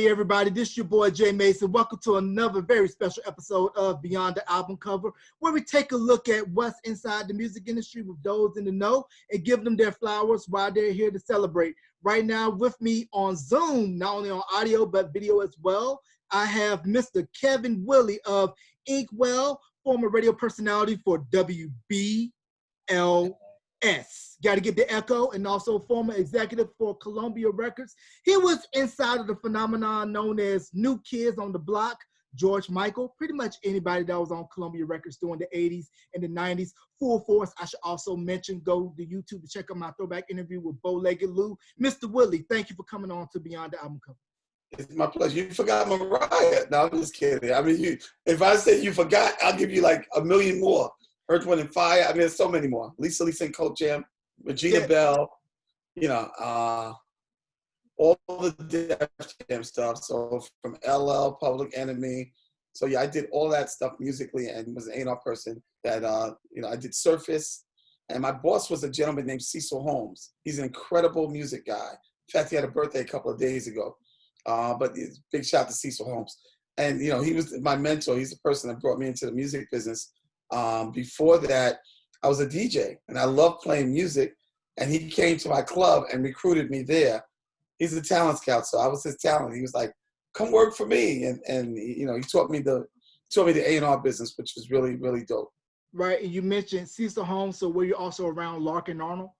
Hey everybody, this is your boy Jay Mason. Welcome to another very special episode of Beyond the Album Cover, where we take a look at what's inside the music industry with those in the know and give them their flowers while they're here to celebrate. Right now with me on Zoom, not only on audio but video as well, I have Mr. Kevin Woodley of Inkwell, former radio personality for WBLS. Got to get the echo, and also former executive for Columbia Records. He was inside of the phenomenon known as New Kids on the Block, George Michael, pretty much anybody that was on Columbia Records during the 80s and the 90s. Full force. I should also mention, go to YouTube to check out my throwback interview with Bow-Legged Lou. Mr. Woodley, thank you for coming on to Beyond the Album Cover. It's my pleasure. You forgot Mariah. No, I'm just kidding. I mean, if I say you forgot, I'll give you like a million more. Earth, Wind, and Fire. I mean, there's so many more. Lisa and Colt Jam, Regina Bell, you know, all the Def Jam stuff. So from LL, Public Enemy. So yeah, I did all that stuff musically and was an A&R person that, you know, I did Surface. And my boss was a gentleman named Cecil Holmes. He's an incredible music guy. In fact, he had a birthday a couple of days ago. But big shout to Cecil Holmes. And, you know, he was my mentor. He's the person that brought me into the music business. Before that, I was a DJ and I loved playing music, and he came to my club and recruited me there. He's a talent scout, so I was his talent. He was like, come work for me. And you know, he taught me the A&R business, which was really, really dope. Right, and you mentioned Cecil Holmes, so were you also around Larkin Arnold?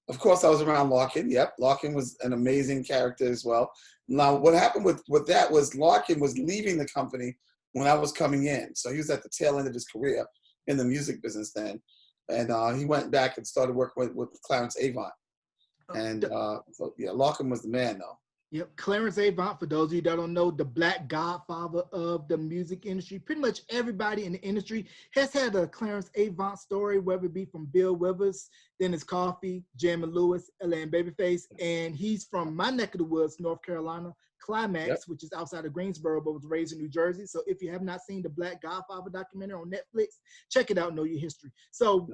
Of course, I was around Larkin. Yep, Larkin was an amazing character as well. Now, what happened with that was Larkin was leaving the company when I was coming in. So he was at the tail end of his career in the music business then. And he went back and started working with Clarence Avant. And so, yeah, Larkin was the man, though. Yep, Clarence Avant, for those of you that don't know, the black godfather of the music industry. Pretty much everybody in the industry has had a Clarence Avant story, whether it be from Bill Withers, Dennis Coffey, Jamie Lewis, LA and Babyface. And he's from my neck of the woods, North Carolina, Climax, which is outside of Greensboro, but was raised in New Jersey. So if you have not seen the Black Godfather documentary on Netflix, check it out, know your history. So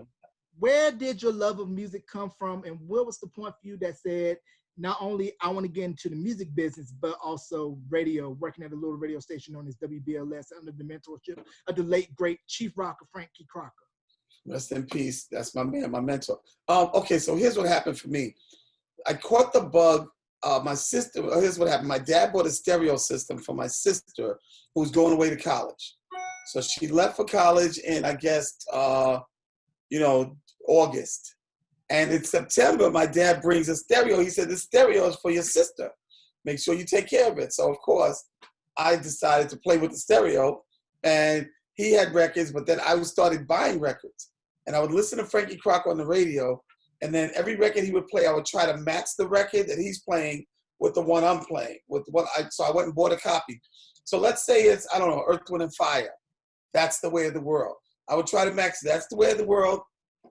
where did your love of music come from, and what was the point for you that said, not only I want to get into the music business, but also radio, working at a little radio station known as WBLS under the mentorship of the late, great Chief Rocker, Frankie Crocker? Rest in peace. That's my man, my mentor. Okay, so here's what happened for me. I caught the bug. My sister, here's what happened. My dad bought a stereo system for my sister who was going away to college. So she left for college in, I guess, you know, August. And in September, my dad brings a stereo. He said, this stereo is for your sister. Make sure you take care of it. So, of course, I decided to play with the stereo. And he had records, but then I started buying records. And I would listen to Frankie Crocker on the radio. And then every record he would play, I would try to match the record that he's playing with the one I'm playing. So I went and bought a copy. So let's say it's, I don't know, Earth, Wind, and Fire. That's the Way of the World. I would try to match That's the Way of the World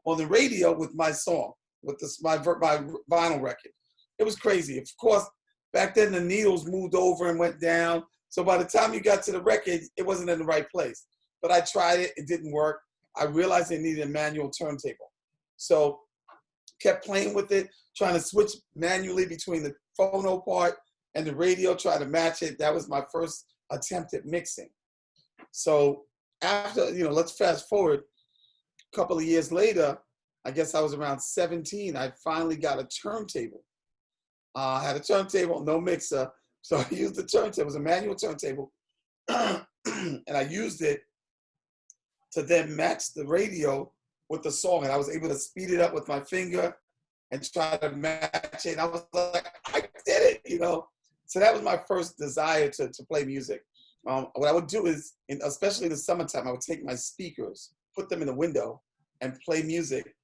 on the radio with my song, with my vinyl record. It was crazy. Of course, back then the needles moved over and went down. So by the time you got to the record, it wasn't in the right place. But I tried it. It didn't work. I realized I needed a manual turntable. So kept playing with it, trying to switch manually between the phono part and the radio, trying to match it. That was my first attempt at mixing. So after, you know, let's fast forward a couple of years later, I guess I was around 17, I finally got a turntable. I had a turntable, no mixer. So I used the turntable. It was a manual turntable. And I used it to then match the radio with the song. And I was able to speed it up with my finger and try to match it. And I was like, I did it, you know. So that was my first desire to play music. What I would do is, especially in the summertime, I would take my speakers, put them in the window, and play music,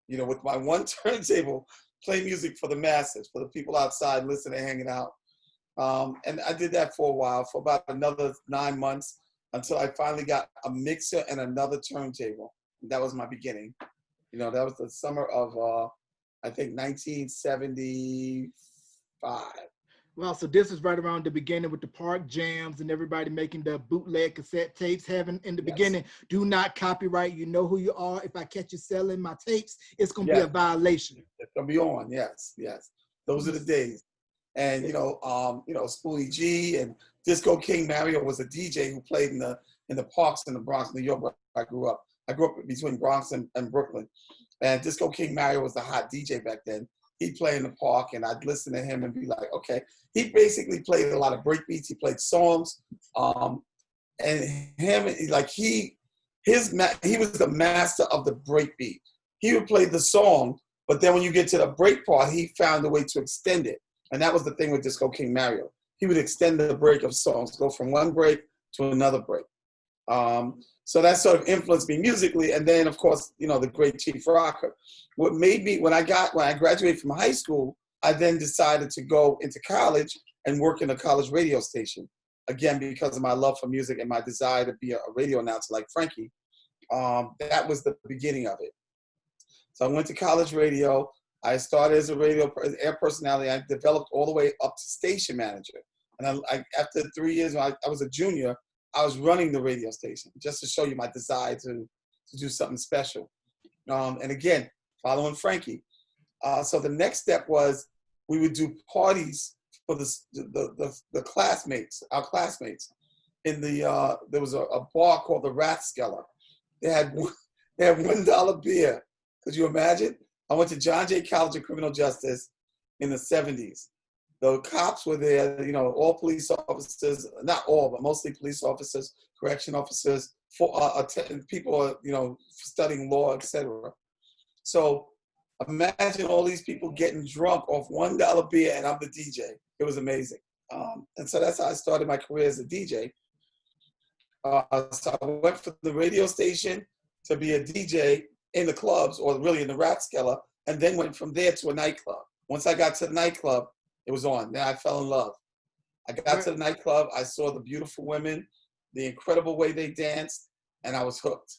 you know, with my one turntable, play music for the masses, for the people outside listening, hanging out. And I did that for a while, for about another 9 months, until I finally got a mixer and another turntable. That was my beginning. You know, that was the summer of, I think, 1975. Well, so this is right around the beginning with the park jams and everybody making the bootleg cassette tapes. Having in the beginning, do not copyright. You know who you are. If I catch you selling my tapes, it's going to be a violation. It's going to be on. Yes. Those are the days. And Spoolie G and Disco King Mario was a DJ who played in the parks in the Bronx, New York, where I grew up. I grew up between Bronx and Brooklyn. And Disco King Mario was the hot DJ back then. He'd play in the park, and I'd listen to him and be like, okay. He basically played a lot of breakbeats. He played songs. And him, like he was the master of the breakbeat. He would play the song, but then when you get to the break part, he found a way to extend it. And that was the thing with Disco King Mario. He would extend the break of songs, go from one break to another break. So that sort of influenced me musically. And then, of course, the great Chief Rocker. What made me, when I graduated from high school, I then decided to go into college and work in a college radio station. Again, because of my love for music and my desire to be a radio announcer like Frankie. That was the beginning of it. So I went to college radio. I started as a radio air personality. I developed all the way up to station manager. And after 3 years, when I was a junior, I was running the radio station, just to show you my desire to do something special. And again, following Frankie. So the next step was we would do parties for the classmates, our classmates. There was a bar called the Rathskeller. They had $1 beer. Could you imagine? I went to John Jay College of Criminal Justice in the 70s. The cops were there, all police officers, not all, but mostly police officers, correction officers, people, studying law, etc. So imagine all these people getting drunk off $1 beer, and I'm the DJ. It was amazing. And so that's how I started my career as a DJ. So I went from the radio station to be a DJ in the clubs, or really in the Rathskeller, and then went from there to a nightclub. Once I got to the nightclub, it was on. Then I fell in love. I got to the nightclub. I saw the beautiful women, the incredible way they danced, and I was hooked.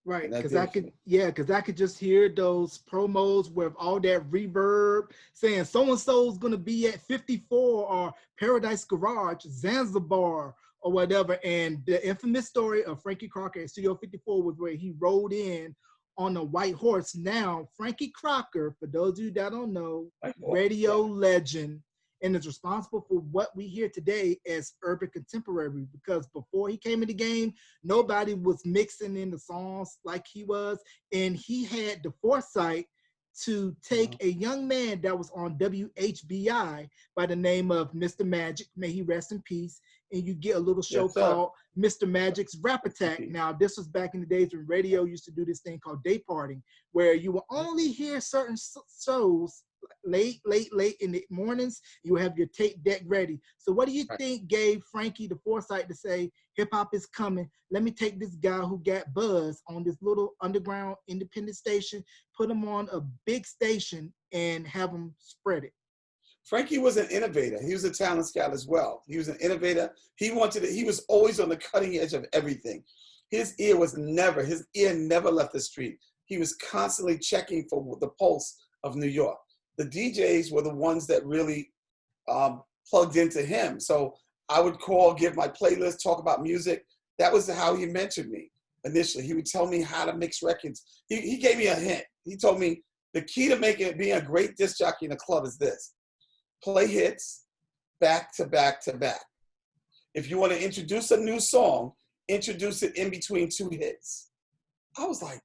Right, because I could just hear those promos with all that reverb saying so-and-so's going to be at 54 or Paradise Garage, Zanzibar, or whatever. And the infamous story of Frankie Crocker at Studio 54 was where he rode in on a white horse. Now, Frankie Crocker, for those of you that don't know, radio legend, and is responsible for what we hear today as urban contemporary, because before he came in the game, nobody was mixing in the songs like he was, and he had the foresight to take a young man that was on WHBI by the name of Mr. Magic, may he rest in peace, and you get a little show called Mr. Magic's Rap Attack. Now, this was back in the days when radio used to do this thing called day parting, where you will only hear certain shows late in the mornings. You have your tape deck ready. So what do you think gave Frankie the foresight to say, hip hop is coming, let me take this guy who got buzz on this little underground independent station, put him on a big station, and have him spread it? Frankie was an innovator. He was a talent scout as well. He was an innovator. He was always on the cutting edge of everything. His ear never left the street. He was constantly checking for the pulse of New York. The DJs were the ones that really plugged into him. So I would call, give my playlist, talk about music. That was how he mentored me initially. He would tell me how to mix records. He gave me a hint. He told me the key to being a great disc jockey in a club is this: play hits back to back to back. If you want to introduce a new song, introduce it in between two hits. I was like,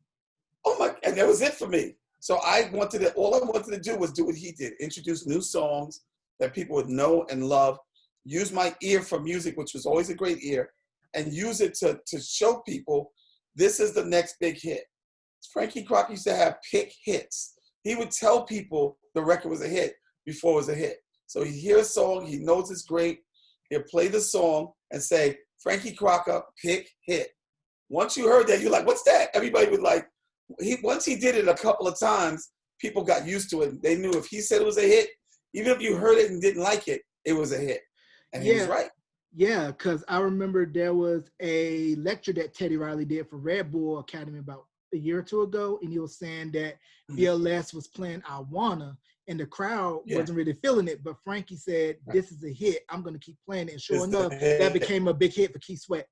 oh my, and that was it for me. So all I wanted to do was do what he did: introduce new songs that people would know and love, use my ear for music, which was always a great ear, and use it to show people this is the next big hit. Frankie Crocker used to have pick hits. He would tell people the record was a hit before it was a hit. So he'd hear a song, he knows it's great, he'll play the song and say, Frankie Crocker, pick hit. Once you heard that, you're like, what's that? Everybody would like, once he did it a couple of times, people got used to it. They knew if he said it was a hit, even if you heard it and didn't like it, it was a hit. And he was right. Yeah, because I remember there was a lecture that Teddy Riley did for Red Bull Academy about a year or two ago, and he was saying that BLS was playing I Wanna, and the crowd wasn't really feeling it, but Frankie said, this is a hit, I'm going to keep playing it. And sure enough, that became a big hit for Keith Sweat.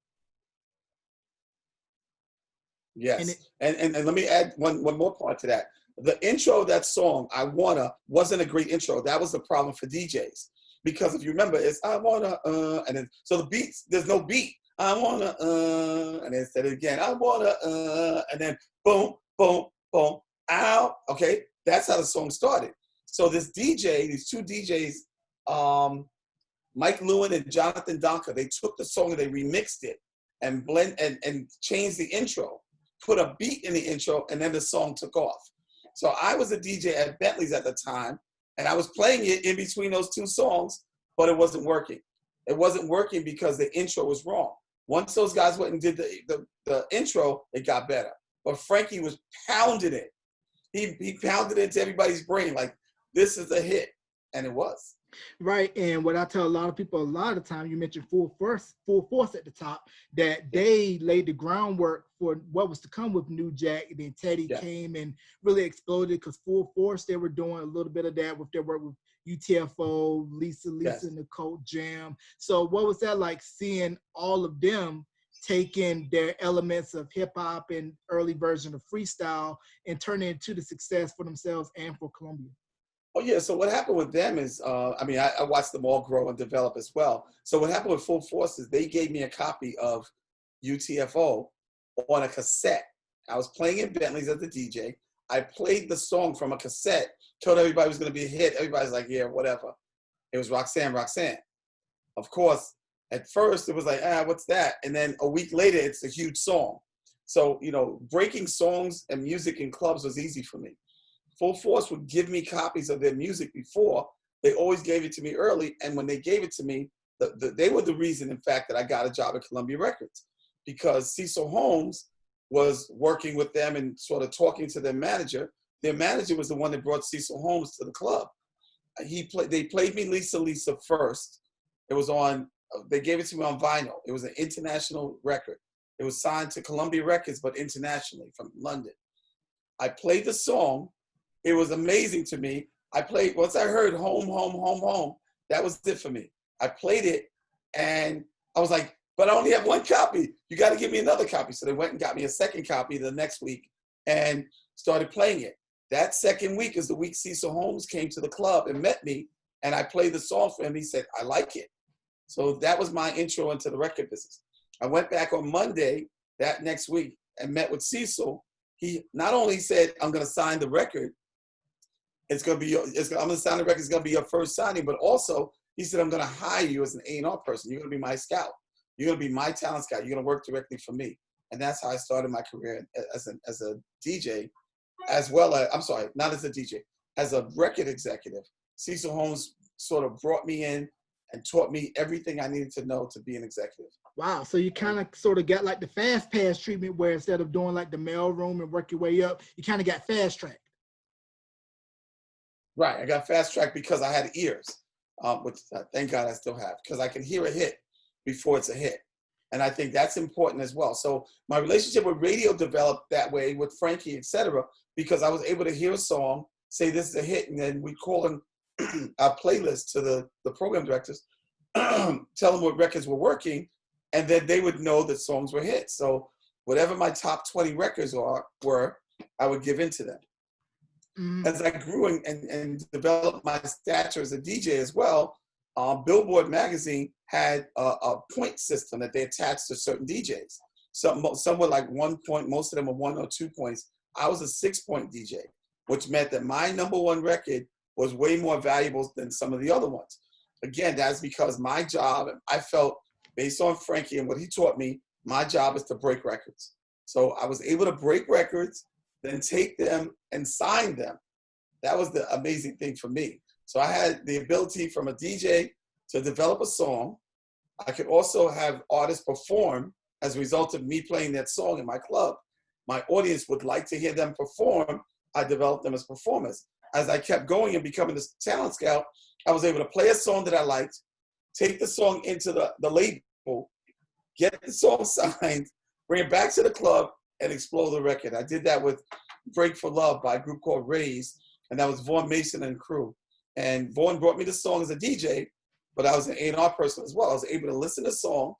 Yes, and let me add one more part to that. The intro of that song, I Wanna, wasn't a great intro. That was the problem for DJs. Because if you remember, it's I wanna, and then, so the beats, there's no beat. I wanna, and then said it again, I wanna, and then boom, boom, boom, ow. Okay, that's how the song started. So this DJ, these two DJs, Mike Lewin and Jonathan Donker, they took the song and they remixed it and and changed the intro, put a beat in the intro, and then the song took off. So I was a DJ at Bentley's at the time, and I was playing it in between those two songs, but it wasn't working. It wasn't working because the intro was wrong. Once those guys went and did the intro, it got better. But Frankie was pounding it. He pounded it into everybody's brain like, this is a hit, and it was. Right, and what I tell a lot of people a lot of the time, you mentioned Full Force at the top, that they laid the groundwork for what was to come with New Jack. And then Teddy came and really exploded, because Full Force, they were doing a little bit of that with their work with UTFO, Lisa and the Cult Jam. So what was that like, seeing all of them taking their elements of hip hop and early version of freestyle and turning it into the success for themselves and for Columbia? Oh yeah, so what happened with them is, I watched them all grow and develop as well. So what happened with Full Force is they gave me a copy of UTFO on a cassette. I was playing in Bentley's as the DJ. I played the song from a cassette, told everybody it was gonna be a hit. Everybody's like, yeah, whatever. It was Roxanne, Roxanne. Of course, at first it was like, what's that? And then a week later, it's a huge song. So, breaking songs and music in clubs was easy for me. Full Force would give me copies of their music before. They always gave it to me early. And when they gave it to me, they were the reason, in fact, that I got a job at Columbia Records, because Cecil Holmes was working with them and sort of talking to their manager. Their manager was the one that brought Cecil Holmes to the club. They played me Lisa first. It was on, they gave it to me on vinyl. It was an international record. It was signed to Columbia Records, but internationally from London. I played the song. It was amazing to me. Once I heard Home, Home, Home, Home, that was it for me. I played it and I was like, but I only have one copy. You got to give me another copy. So they went and got me a second copy the next week and started playing it. That second week is the week Cecil Holmes came to the club and met me, and I played the song for him. He said, I like it. So that was my intro into the record business. I went back on Monday that next week and met with Cecil. He not only said, I'm going to sign the record, I'm going to sign the record, it's going to be your first signing, but also he said, I'm going to hire you as an A&R person. You're going to be my scout. You're going to be my talent scout. You're going to work directly for me. And that's how I started my career as a DJ, as well as, I'm sorry, not as a DJ, as a record executive. Cecil Holmes sort of brought me in and taught me everything I needed to know to be an executive. Wow, so you kind of sort of got like the fast pass treatment, where instead of doing like the mail room and work your way up, you kind of got fast tracked. Right, I got fast tracked because I had ears, which thank God I still have, because I can hear a hit before it's a hit. And I think that's important as well. So my relationship with radio developed that way with Frankie, etc., because I was able to hear a song, say this is a hit, and then we call in our playlist to the program directors, tell them what records were working, and then they would know that songs were hits. So whatever my top 20 records were, I would give in to them. As I grew and developed my stature as a DJ as well, Billboard magazine had a point system that they attached to certain DJs. Some were like 1 point, most of them were 1 or 2 points. I was a 6-point DJ, which meant that my #1 record was way more valuable than some of the other ones. Again, that's because my job, I felt, based on Frankie and what he taught me, my job is to break records. So I was able to break records, then take them and sign them. That was the amazing thing for me. So I had the ability from a DJ to develop a song. I could also have artists perform as a result of me playing that song in my club. My audience would like to hear them perform. I developed them as performers. As I kept going and becoming this talent scout, I was able to play a song that I liked, take the song into the label, get the song signed, bring it back to the club, and explode the record. I did that with Break for Love by a group called Raise, and that was Vaughn Mason and crew. And Vaughn brought me the song as a DJ, but I was an A&R person as well. I was able to listen to the song,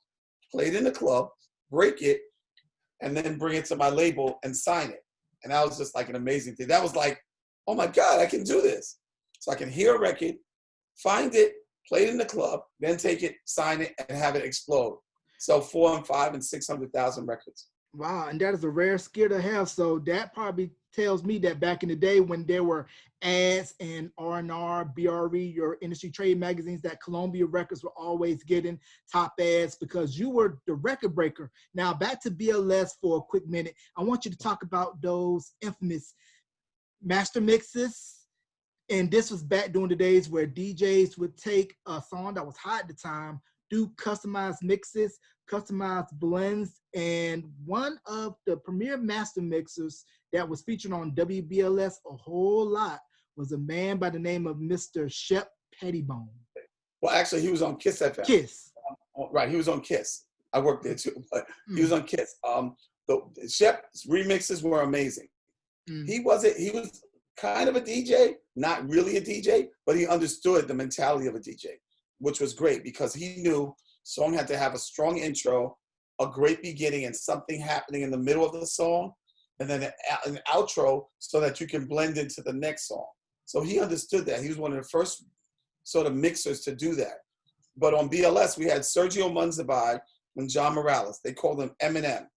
play it in the club, break it, and then bring it to my label and sign it. And that was just like an amazing thing. That was like oh my God, I can do this. So I can hear a record, find it, play it in the club, then take it, sign it, and have it explode. So 4 and 5 and 600,000 records. Wow, and that is a rare skill to have. So that probably tells me that back in the day when there were ads and R&R, BRE, your industry trade magazines, that Columbia Records were always getting top ads because you were the record breaker. Now back to BLS for a quick minute. I want you to talk about those infamous master mixes. And this was back during the days where DJs would take a song that was hot at the time, do customized mixes, customized blends, and one of the premier master mixers that was featured on WBLS a whole lot was a man by the name of Mr. Shep Pettibone. Well, actually, he was on Kiss FM. Kiss. Right, he was on Kiss. I worked there too, but he was on Kiss. The Shep's remixes were amazing. He was kind of a DJ, not really a DJ, but he understood the mentality of a DJ, which was great because he knew song had to have a strong intro, a great beginning, and something happening in the middle of the song, and then an outro so that you can blend into the next song. So he understood that. He was one of the first sort of mixers to do that. But on BLS, we had Sergio Munzabai and John Morales. They called them M&M.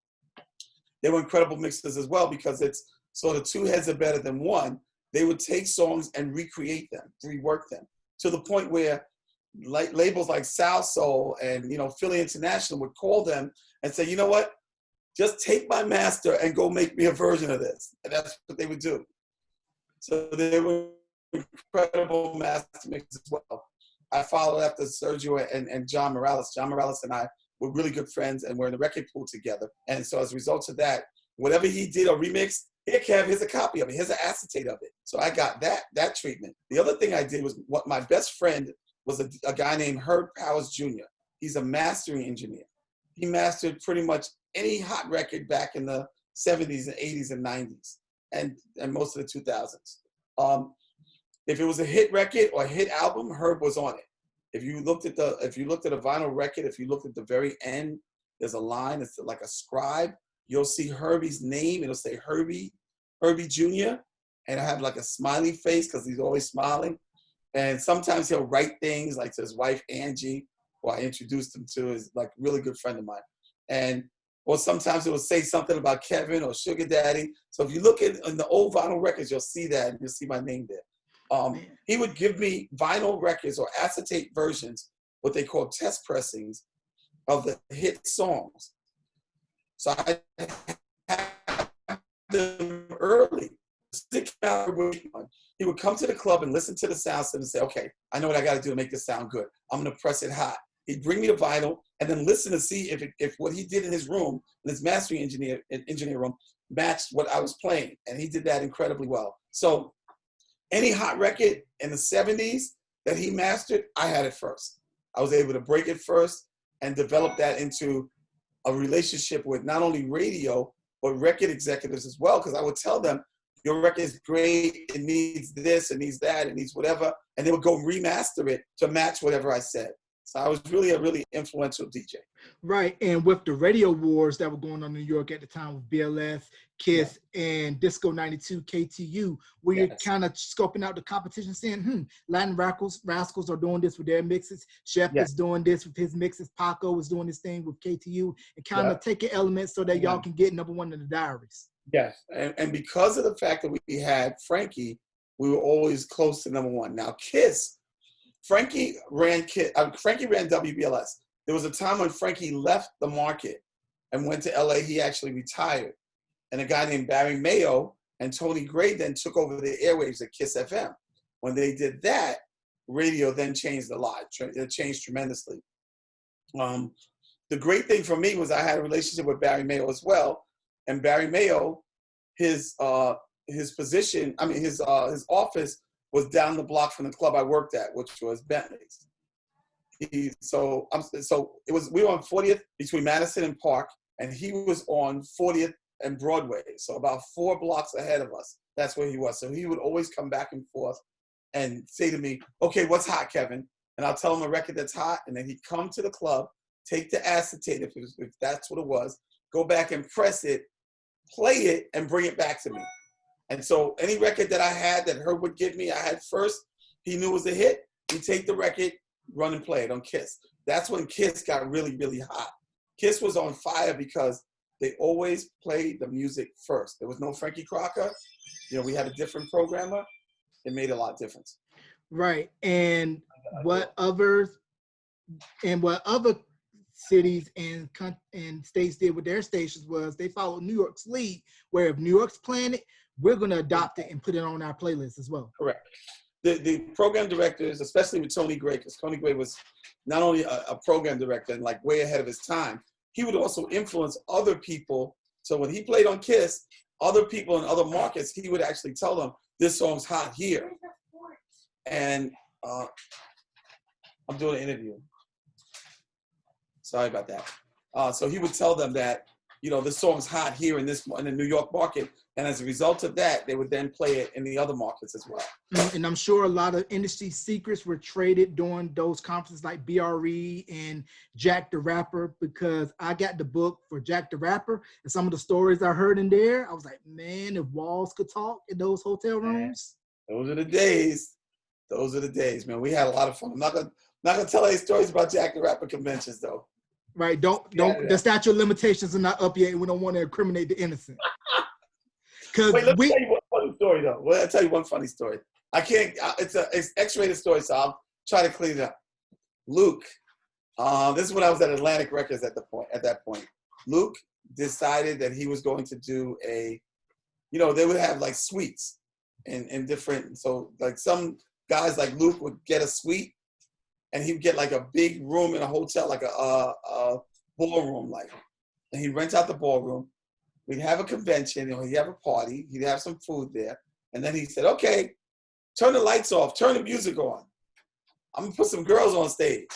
They were incredible mixers as well because it's sort of two heads are better than one. They would take songs and recreate them, rework them, to the point where labels like South Soul and Philly International would call them and say, you know what, just take my master and go make me a version of this. And that's what they would do. So they were incredible master mixers as well. I followed after Sergio and John Morales. John Morales and I were really good friends and we're in the record pool together. And so as a result of that, whatever he did or remixed, here, Kev, here's a copy of it. Here's an acetate of it. So I got that treatment. The other thing I did was what my best friend was a guy named Herb Powers Jr. He's a mastering engineer. He mastered pretty much any hot record back in the 70s and 80s and 90s and most of the 2000s. If it was a hit record or a hit album, Herb was on it. If you looked at a vinyl record, if you looked at the very end, there's a line, it's like a scribe. You'll see Herbie's name. It'll say Herbie Jr. And I have like a smiley face because he's always smiling. And sometimes he'll write things like to his wife, Angie, who I introduced him to, is like a really good friend of mine. Or sometimes it will say something about Kevin or Sugar Daddy. So if you look in the old vinyl records, you'll see that and you'll see my name there. He would give me vinyl records or acetate versions, what they call test pressings of the hit songs. So I had them early. He would come to the club and listen to the sound system and say, okay, I know what I got to do to make this sound good. I'm going to press it hot. He'd bring me the vinyl and then listen to see if what he did in his room, in his mastering engineer room, matched what I was playing. And he did that incredibly well. So any hot record in the 70s that he mastered, I had it first. I was able to break it first and develop that into a relationship with not only radio, but record executives as well, because I would tell them, your record is great, it needs this, it needs that, it needs whatever, and they would go remaster it to match whatever I said. So I was really a really influential DJ. Right, and with the radio wars that were going on in New York at the time with BLS, Kiss, and Disco 92 KTU, where you're kind of scoping out the competition, saying, Latin Rascals are doing this with their mixes, Chef is doing this with his mixes, Paco is doing this thing with KTU, and kind of taking elements so that y'all can get number one in the diaries. Yes, and because of the fact that we had Frankie, we were always close to number one. Now Kiss, Frankie ran WBLS. There was a time when Frankie left the market and went to LA. He actually retired. And a guy named Barry Mayo and Tony Gray then took over the airwaves at Kiss FM. When they did that, radio then changed a lot. It changed tremendously. The great thing for me was I had a relationship with Barry Mayo as well. And Barry Mayo, his position, his office was down the block from the club I worked at, which was Bentley's. We were on 40th between Madison and Park, and he was on 40th and Broadway, so about 4 blocks ahead of us. That's where he was. So he would always come back and forth and say to me, okay, what's hot, Kevin? And I'll tell him a record that's hot, and then he'd come to the club, take the acetate, if that's what it was, go back and press it, play it, and bring it back to me. And so any record that I had that Herb would give me, I had first, he knew was a hit. He'd take the record, run and play it on Kiss. That's when Kiss got really, really hot. Kiss was on fire because they always played the music first. There was no Frankie Crocker. You know, we had a different programmer. It made a lot of difference. Right. And what other cities and states did with their stations was they followed New York's lead, where if New York's playing it, we're going to adopt it and put it on our playlist as well. Correct. The program directors, especially with Tony Gray, because Tony Gray was not only a program director and like way ahead of his time, he would also influence other people. So when he played on Kiss, other people in other markets, he would actually tell them, this song's hot here. And I'm doing an interview. Sorry about that. So he would tell them that, you know, this song's hot here in the New York market. And as a result of that, they would then play it in the other markets as well. And I'm sure a lot of industry secrets were traded during those conferences like BRE and Jack the Rapper, because I got the book for Jack the Rapper, and some of the stories I heard in there, I was like, man, if walls could talk in those hotel rooms. Those are the days. Those are the days, man. We had a lot of fun. I'm not gonna tell any stories about Jack the Rapper conventions, though. Right? Don't. The statute of limitations are not up yet, and we don't want to incriminate the innocent. Wait, let me tell you one funny story, though. Well, I'll tell you one funny story. I can't. It's X-rated story, so I'll try to clean it up. Luke, this is when I was at Atlantic Records at that point. Luke decided that he was going to do they would have like suites and different. So like some guys like Luke would get a suite, and he'd get like a big room in a hotel, like a ballroom, like, and he'd rent out the ballroom. We'd have a convention, he'd have a party, he'd have some food there. And then he said, okay, turn the lights off, turn the music on. I'm gonna put some girls on stage.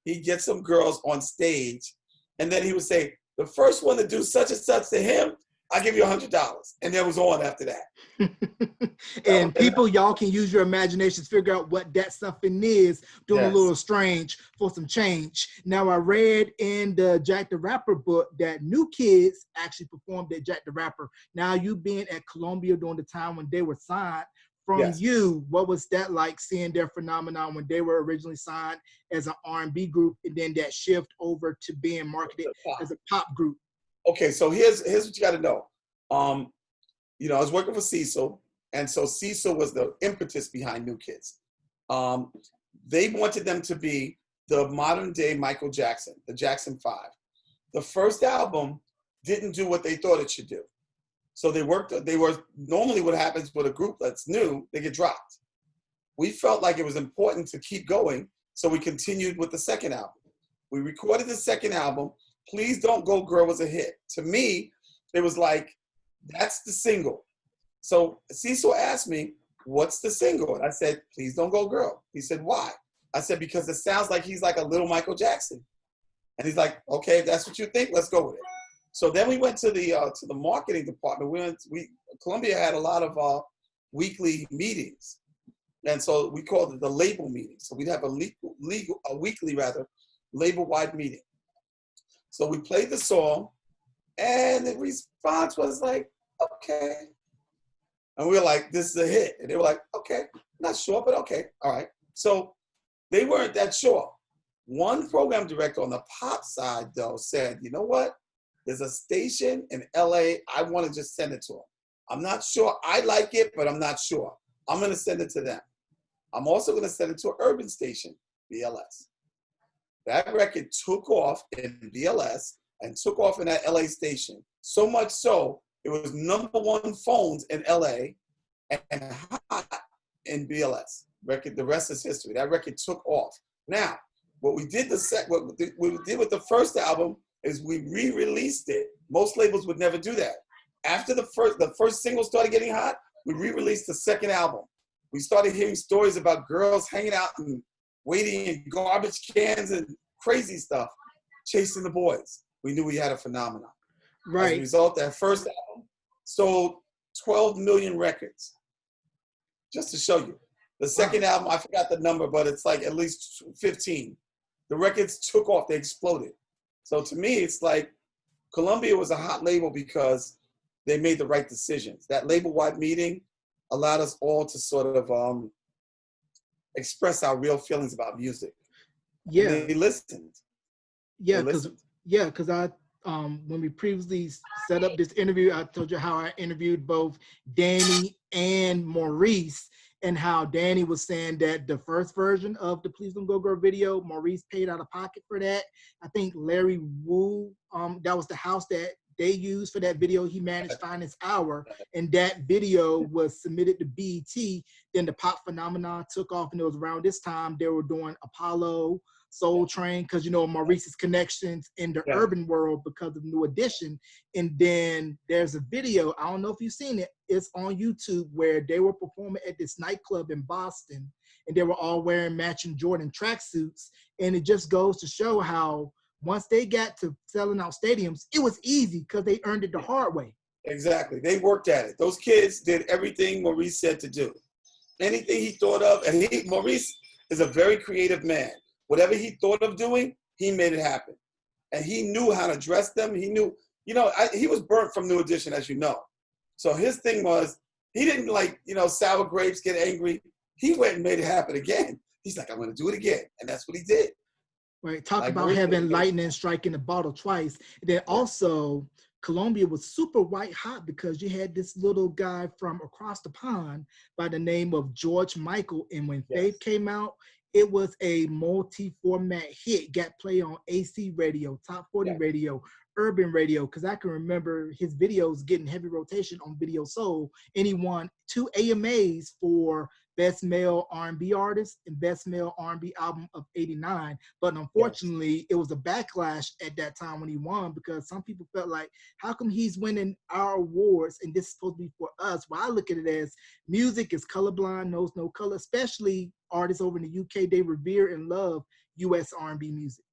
He'd get some girls on stage, and then he would say, the first one to do such and such to him, I'll give you $100. And that was on after that. And people, y'all can use your imaginations, figure out what that something is, doing a little strange for some change. Now, I read in the Jack the Rapper book that New Kids actually performed at Jack the Rapper. Now, you being at Columbia during the time when they were signed, from you, what was that like, seeing their phenomenon when they were originally signed as an R&B group, and then that shift over to being marketed as a pop group? Okay, so here's what you got to know. I was working for Cecil, and so Cecil was the impetus behind New Kids. They wanted them to be the modern day Michael Jackson, the Jackson 5. The first album didn't do what they thought it should do. So normally what happens with a group that's new, they get dropped. We felt like it was important to keep going, so we continued with the second album. We recorded the second album. Please Don't Go Girl was a hit. To me, it was like, that's the single. So Cecil asked me, what's the single? And I said, Please Don't Go Girl. He said, why? I said, because it sounds like he's like a little Michael Jackson. And he's like, okay, if that's what you think, let's go with it. So then we went to the marketing department. Columbia had a lot of weekly meetings. And so we called it the label meeting. So we'd have a weekly label-wide meeting. So we played the song, and the response was like, okay. And we were like, this is a hit. And they were like, okay, not sure, but okay, all right. So they weren't that sure. One program director on the pop side, though, said, you know what? There's a station in LA, I want to just send it to them. I'm not sure I like it, but I'm not sure. I'm going to send it to them. I'm also going to send it to an urban station, BLS. That record took off in BLS and took off in that LA station. So much so, it was #1 phones in LA and hot in BLS. The rest is history. That record took off. Now, what we did with the first album is we re-released it. Most labels would never do that. After the first single started getting hot, we re-released the second album. We started hearing stories about girls hanging out and waiting in garbage cans and crazy stuff, chasing the boys. We knew we had a phenomenon. Right. As a result, that first album sold 12 million records. Just to show you. The second album, I forgot the number, but it's like at least 15. The records took off, they exploded. So to me, it's like Columbia was a hot label because they made the right decisions. That label-wide meeting allowed us all to sort of express our real feelings about music. Yeah. And they listened. Yeah, because I when we previously set up this interview, I told you how I interviewed both Danny and Maurice, and how Danny was saying that the first version of the Please Don't Go Girl video, Maurice paid out of pocket for that. I think Larry Wu, that was the house that they used for that video. He managed Finest Hour, and that video was submitted to BET. Then the pop phenomenon took off, and it was around this time they were doing Apollo, Soul Train, because Maurice's connections in the urban world because of New Edition. And then there's a video, I don't know if you've seen it, it's on YouTube, where they were performing at this nightclub in Boston, and they were all wearing matching Jordan tracksuits. And it just goes to show how once they got to selling out stadiums, it was easy because they earned it the hard way. Exactly. They worked at it. Those kids did everything Maurice said to do. Anything he thought of, and Maurice is a very creative man. Whatever he thought of doing, he made it happen. And he knew how to dress them. He knew, he was burnt from New Edition, as you know. So his thing was, he didn't sour grapes, get angry. He went and made it happen again. He's like, I'm going to do it again. And that's what he did. Right. Talk about having lightning striking the bottle twice. And then also, Colombia was super white hot because you had this little guy from across the pond by the name of George Michael. And when Faith came out, it was a multi-format hit, got play on AC radio, top 40 radio, urban radio, because I can remember his videos getting heavy rotation on Video Soul, and he won 2 AMAs for Best Male R&B Artist and Best Male R&B Album of '89. But unfortunately, it was a backlash at that time when he won, because some people felt like, how come he's winning our awards and this is supposed to be for us? Well, I look at it as music is colorblind, knows no color, especially artists over in the UK. They revere and love US R&B music.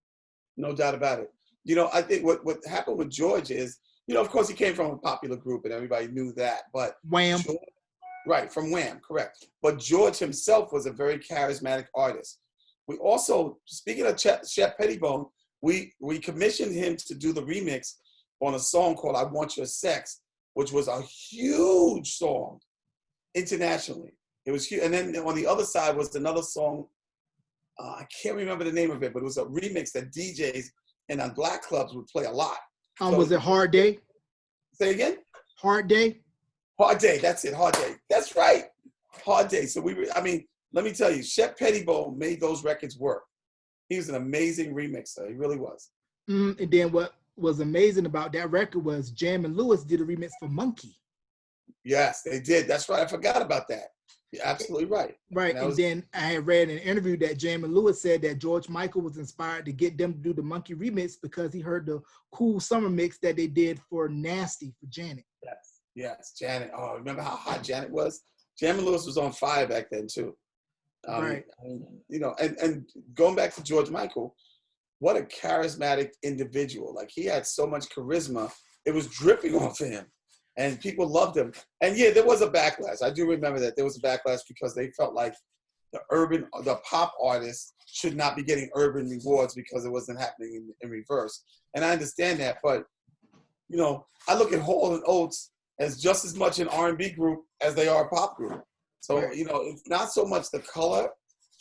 No doubt about it. I think what happened with George is, of course he came from a popular group and everybody knew that, but Wham. Right, from Wham, correct. But George himself was a very charismatic artist. We also, speaking of Chef Pettibone, we commissioned him to do the remix on a song called I Want Your Sex, which was a huge song internationally. It was huge. And then on the other side was another song, I can't remember the name of it, but it was a remix that DJs and on black clubs would play a lot. Was it Hard Day? Say again? Hard Day? Hard Day, that's it, Hard Day. That's right, Hard Day. So let me tell you, Shep Pettibone made those records work. He was an amazing remixer, he really was. And then what was amazing about that record was Jam and Lewis did a remix for Monkey. Yes, they did, that's right, I forgot about that. You're absolutely right. Right, and then I had read in an interview that Jam and Lewis said that George Michael was inspired to get them to do the Monkey remix because he heard the Cool Summer mix that they did for Nasty for Janet. Yes, Janet. Oh, remember how hot Janet was? Jam and Lewis was on fire back then too. Right. And going back to George Michael, what a charismatic individual. Like, he had so much charisma. It was dripping off of him. And people loved him. And yeah, there was a backlash. I do remember that there was a backlash because they felt like the pop artists should not be getting urban rewards because it wasn't happening in reverse. And I understand that, but I look at Hall & Oates as just as much an R&B group as they are a pop group. So, it's not so much the color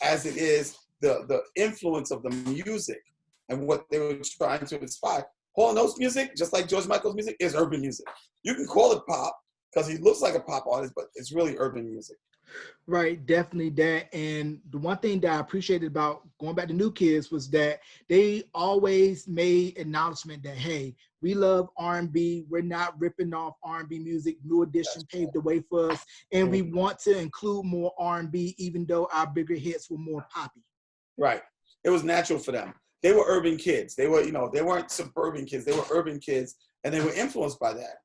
as it is the influence of the music and what they were trying to inspire. Hall & Oates music, just like George Michael's music, is urban music. You can call it pop because he looks like a pop artist, but it's really urban music. Right, definitely that. And the one thing that I appreciated about going back to New Kids was that they always made acknowledgement that, hey, we love R&B. We're not ripping off R&B music. New Edition paved the way for us. And we want to include more R&B, even though our bigger hits were more poppy. Right. It was natural for them. They were urban kids. They were, they weren't suburban kids. They were urban kids, and they were influenced by that.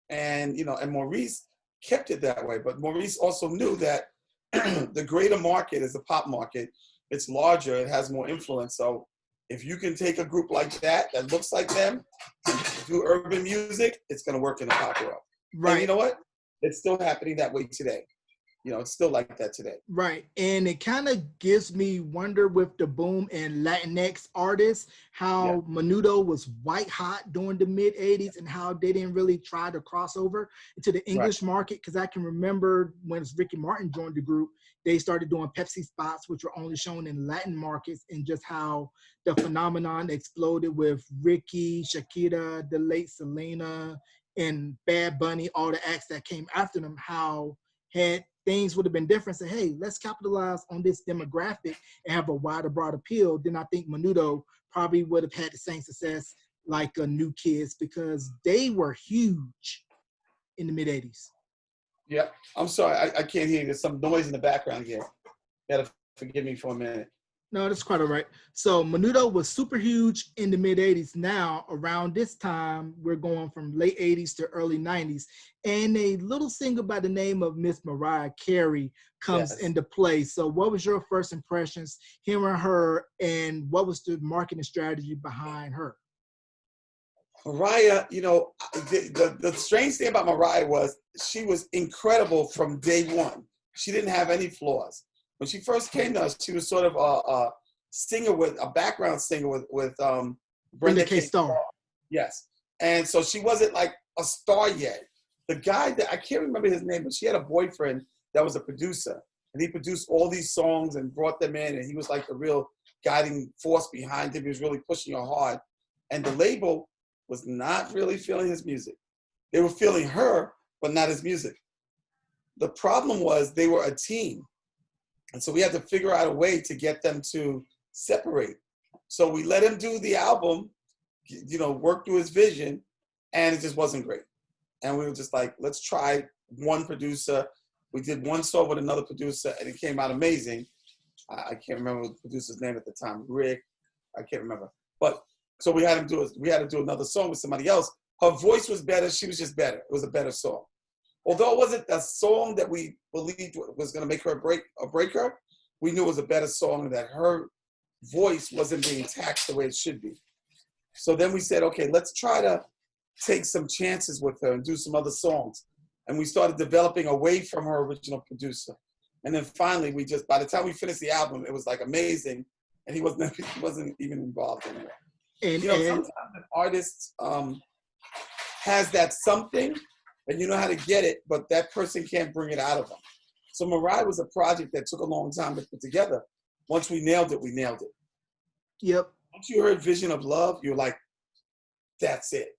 And, and Maurice kept it that way. But Maurice also knew that the greater market is the pop market. It's larger. It has more influence. So if you can take a group like that looks like them, and do urban music, it's going to work in the pop world. Right. And you know what? It's still happening that way today. You know, it's still like that today. Right. And it kind of gives me wonder with the boom in Latinx artists, Yeah, how Menudo was white hot during the mid 80s and how they didn't really try to cross over into the right. English market. Because I can remember when Ricky Martin joined the group, they started doing Pepsi spots, which were only shown in Latin markets, and just how the phenomenon exploded with Ricky, Shakira, the late Selena, and Bad Bunny, all the acts that came after them, how had things would have been different. Say, hey, let's capitalize on this demographic and have a wider, broad appeal. Then I think Menudo probably would have had the same success like New Kids, because they were huge in the mid 80s. Yeah, I'm sorry, I can't hear you. There's some noise in the background here. You gotta forgive me for a minute. No, that's quite all right. So Menudo was super huge in the mid 80s. Now, around this time, we're going from late 80s to early 90s. And a little singer by the name of Miss Mariah Carey comes Yes. into play. So what was your first impressions hearing her, and what was the marketing strategy behind her? Mariah, you know, the strange thing about Mariah was she was incredible from day one. She didn't have any flaws. When she first came to us, she was sort of a singer with a background singer with Brenda Brenda K. K. Starr. Yes, and so she wasn't like a star yet. The guy that I can't remember his name, but she had a boyfriend that was a producer, and he produced all these songs and brought them in, and he was like the real guiding force behind him. He was really pushing her hard, and the label was not really feeling his music. They were feeling her, but not his music. The problem was they were a team. And so we had to figure out a way to get them to separate. So we let him do the album, you know, work through his vision, and it just wasn't great. And we were just like, let's try one producer. We did one song with another producer, and it came out amazing. I can't remember the producer's name at the time, Rick. I can't remember. But so we had to do another song with somebody else. Her voice was better. She was just better. It was a better song. Although it wasn't a song that we believed was going to make her a breaker, we knew it was a better song, that her voice wasn't being taxed the way it should be. So then we said, okay, let's try to take some chances with her and do some other songs. And we started developing away from her original producer. And then finally, by the time we finished the album, it was like amazing. And he wasn't even involved in it. And, You know, sometimes an artist has that something, and you know how to get it, but that person can't bring it out of them. So Mariah was a project that took a long time to put together. Once we nailed it, we nailed it. yep. Once you heard Vision of Love, you're like, that's it.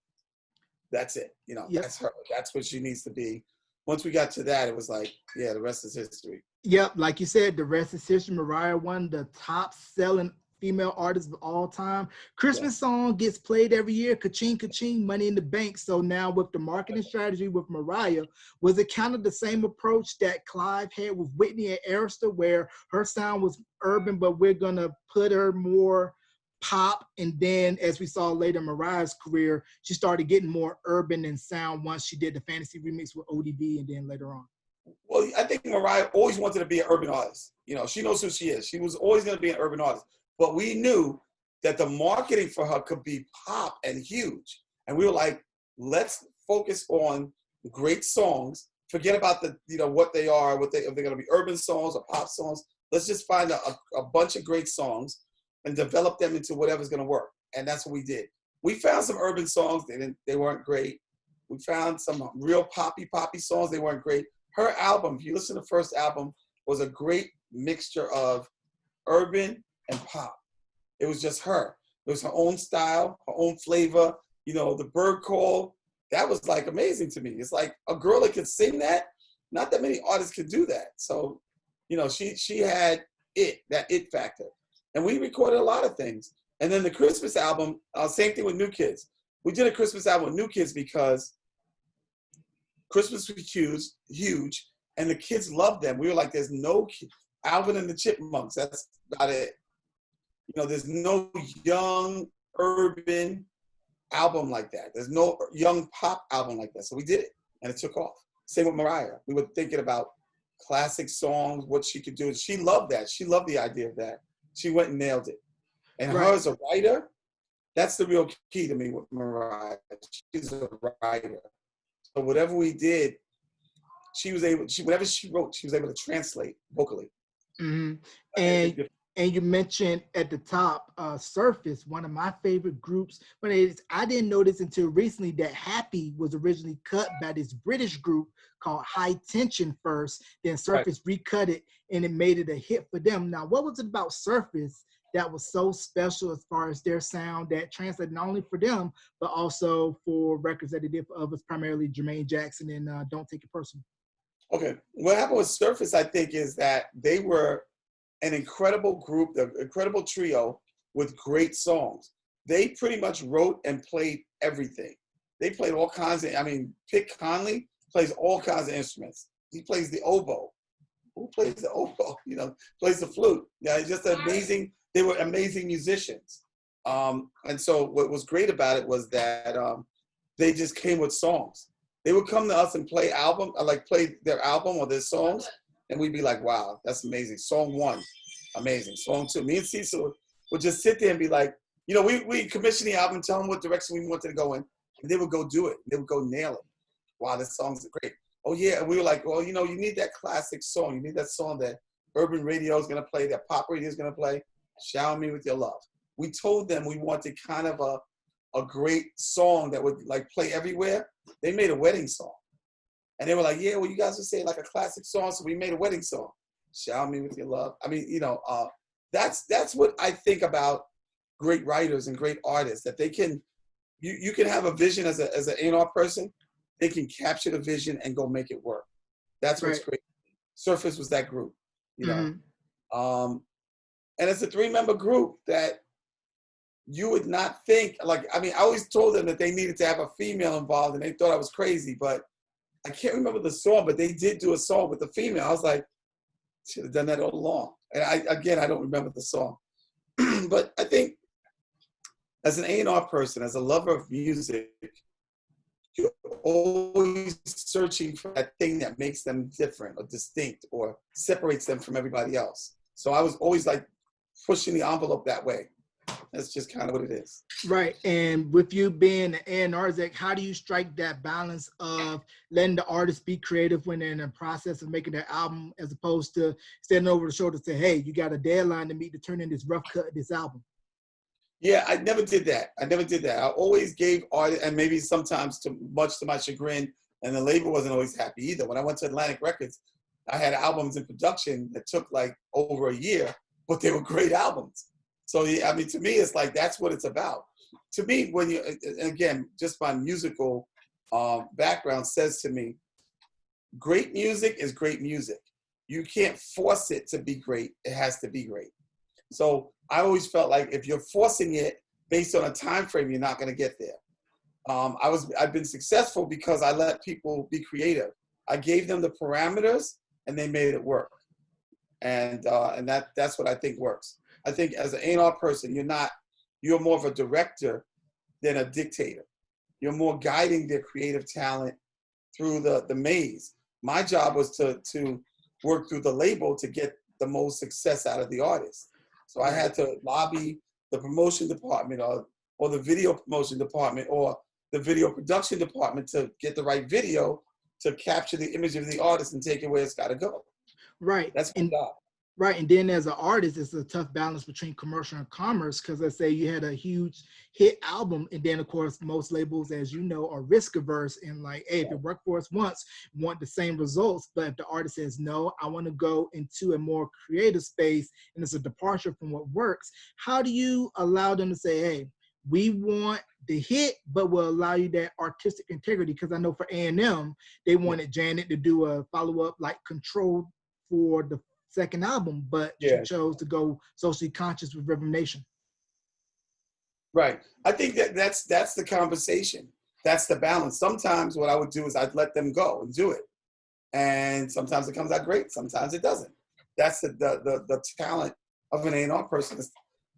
That's it. You know, Yep. that's her. That's what she needs to be. Once we got to that, it was like, yeah, the rest is history. Yep, like you said, the rest is history. Mariah, one of the top selling female artists of all time. Christmas song gets played every year. Ka-ching, ka-ching, Money in the Bank. So now with the marketing strategy with Mariah, was it kind of the same approach that Clive had with Whitney and Arista, where her sound was urban, but we're going to put her more pop? And then as we saw later in Mariah's career, she started getting more urban in sound once she did the Fantasy remix with ODB and then later on. Well, I think Mariah always wanted to be an urban artist. You know, she knows who she is. She was always going to be an urban artist. But we knew that the marketing for her could be pop and huge. And we were like, let's focus on great songs. Forget about the, you know, what they are, if they're going to be urban songs or pop songs. Let's just find a bunch of great songs and develop them into whatever's going to work. And that's what we did. We found some urban songs. They weren't great. We found some real poppy songs. They weren't great. Her album, if you listen to the first album, was a great mixture of urban and pop. It was just her. It was her own style, her own flavor. You know, the bird call, that was like amazing to me. It's like a girl that could sing that. Not that many artists could do that. So, you know, she had that it factor. And we recorded a lot of things. And then the Christmas album, same thing with New Kids. We did a Christmas album with New Kids because Christmas was huge, and the kids loved them. We were like, there's no Alvin and the Chipmunks. That's about it. You know, there's no young urban album like that. There's no young pop album like that. So we did it, and it took off. Same with Mariah. We were thinking about classic songs, what she could do. And she loved that. She loved the idea of that. She went and nailed it. And her as a writer, that's the real key to me with Mariah. She's a writer. So whatever we did, whatever she wrote, she was able to translate vocally. Mm-hmm. And you mentioned at the top, Surface, one of my favorite groups. But I didn't know this until recently that Happy was originally cut by this British group called High Tension first. Then Surface recut it, and it made it a hit for them. Now, what was it about Surface that was so special as far as their sound that translated not only for them, but also for records that they did for others, primarily Jermaine Jackson and Don't Take It Personal? Okay, what happened with Surface, I think, is that they were an incredible group, an incredible trio with great songs. They pretty much wrote and played everything. They played all kinds of, Pitt Conley plays all kinds of instruments. He plays the oboe. Who plays the oboe? Plays the flute. Yeah, it's just amazing. They were amazing musicians. And so what was great about it was that they just came with songs. They would come to us and play their album or their songs, and we'd be like, wow, that's amazing. Song 1, amazing. Song 2. Me and Cecil would just sit there and be like, we commissioned the album, tell them what direction we wanted to go in, and they would go do it. They would go nail it. Wow, this song's great. Oh, yeah. And we were like, well, you need that classic song. You need that song that urban radio is going to play, that pop radio is going to play. Shower Me With Your Love. We told them we wanted kind of a great song that would play everywhere. They made a wedding song. And they were like, yeah, well, you guys would say like a classic song, so we made a wedding song. Shower Me With Your Love. That's what I think about great writers and great artists, that they can, you can have a vision as an A&R person. They can capture the vision and go make it work. That's what's great. Surface was that group, And it's a 3-member group that you would not think, I always told them that they needed to have a female involved, and they thought I was crazy, but I can't remember the song, but they did do a song with the female. I was like, should have done that all along. And I don't remember the song. But I think as an A&R person, as a lover of music, you're always searching for that thing that makes them different or distinct or separates them from everybody else. So I was always pushing the envelope that way. That's just kind of what it is. Right. And with you being an A&R exec, how do you strike that balance of letting the artist be creative when they're in the process of making their album, as opposed to standing over the shoulder and say, hey, you got a deadline to meet to turn in this rough cut of this album? Yeah, I never did that. I always gave artists, and maybe sometimes much to my chagrin, and the label wasn't always happy either. When I went to Atlantic Records, I had albums in production that took over a year, but they were great albums. So, to me, it's that's what it's about. To me, again, just my musical background says to me, great music is great music. You can't force it to be great. It has to be great. So I always felt like if you're forcing it based on a time frame, you're not going to get there. I've been successful because I let people be creative. I gave them the parameters, and they made it work. And that's what I think works. I think as an A&R person, you're more of a director than a dictator. You're more guiding their creative talent through the maze. My job was to work through the label to get the most success out of the artist. So I had to lobby the promotion department or the video promotion department or the video production department to get the right video to capture the image of the artist and take it where it's got to go. Right. That's my job. Right. And then as an artist, it's a tough balance between commercial and commerce, because let's say you had a huge hit album, and then of course most labels, as you know, are risk averse and hey, if it worked for us once, want the same results. But if the artist says, no, I want to go into a more creative space and it's a departure from what works, how do you allow them to say, hey, we want the hit, but we'll allow you that artistic integrity? Because I know for A&M, they wanted Janet to do a follow-up Control for the second album, but she chose to go socially conscious with Rhythm Nation. Right. I think that's the conversation. That's the balance. Sometimes what I would do is I'd let them go and do it. And sometimes it comes out great. Sometimes it doesn't. That's the talent of an A&R person is,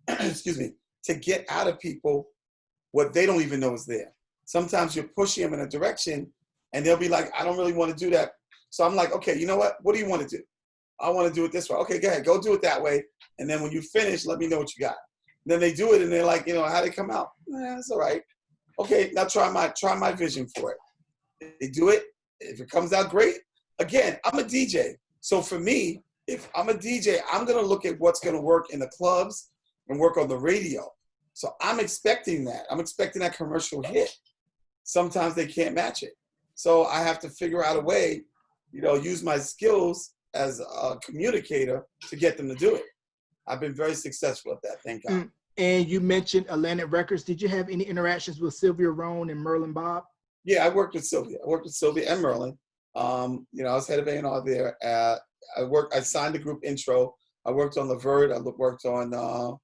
excuse me, to get out of people what they don't even know is there. Sometimes you're pushing them in a direction and they'll be like, I don't really want to do that. So I'm like, okay, you know what? What do you want to do? I want to do it this way. Okay, go ahead. Go do it that way. And then when you finish, let me know what you got. And then they do it and they're like, how'd it come out? It's all right. Okay, now try my vision for it. They do it. If it comes out great, again, I'm a DJ. So for me, if I'm a DJ, I'm going to look at what's going to work in the clubs and work on the radio. So I'm expecting that. I'm expecting that commercial hit. Sometimes they can't match it. So I have to figure out a way, use my skills as a communicator to get them to do it. I've been very successful at that, thank God. And you mentioned Atlantic Records. Did you have any interactions with Sylvia Roan and Merlin Bob? Yeah, I worked with Sylvia. I worked with Sylvia and Merlin. I was head of A&R there. I signed the group Intro. I worked on Levert. I worked on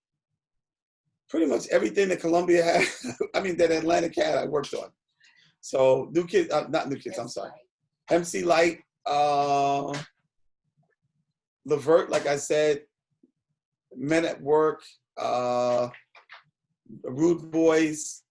pretty much everything that Columbia had. That Atlantic had, I worked on. So New Kids, not New Kids, I'm sorry. MC Light, Levert, like I said, Men at Work, Rude Boys.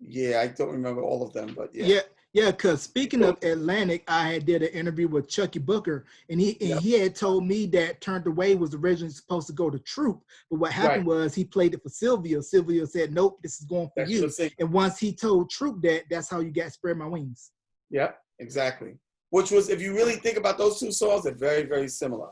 Yeah, I don't remember all of them, but yeah. Yeah, because speaking of Atlantic, I did an interview with Chucky Booker, and he had told me that Turned Away was originally supposed to go to Troop, but what happened was he played it for Sylvia. Sylvia said, nope, this is going for you. And once he told Troop that, that's how you got Spread My Wings. Yeah, exactly. Which was, if you really think about those two songs, they're very, very similar.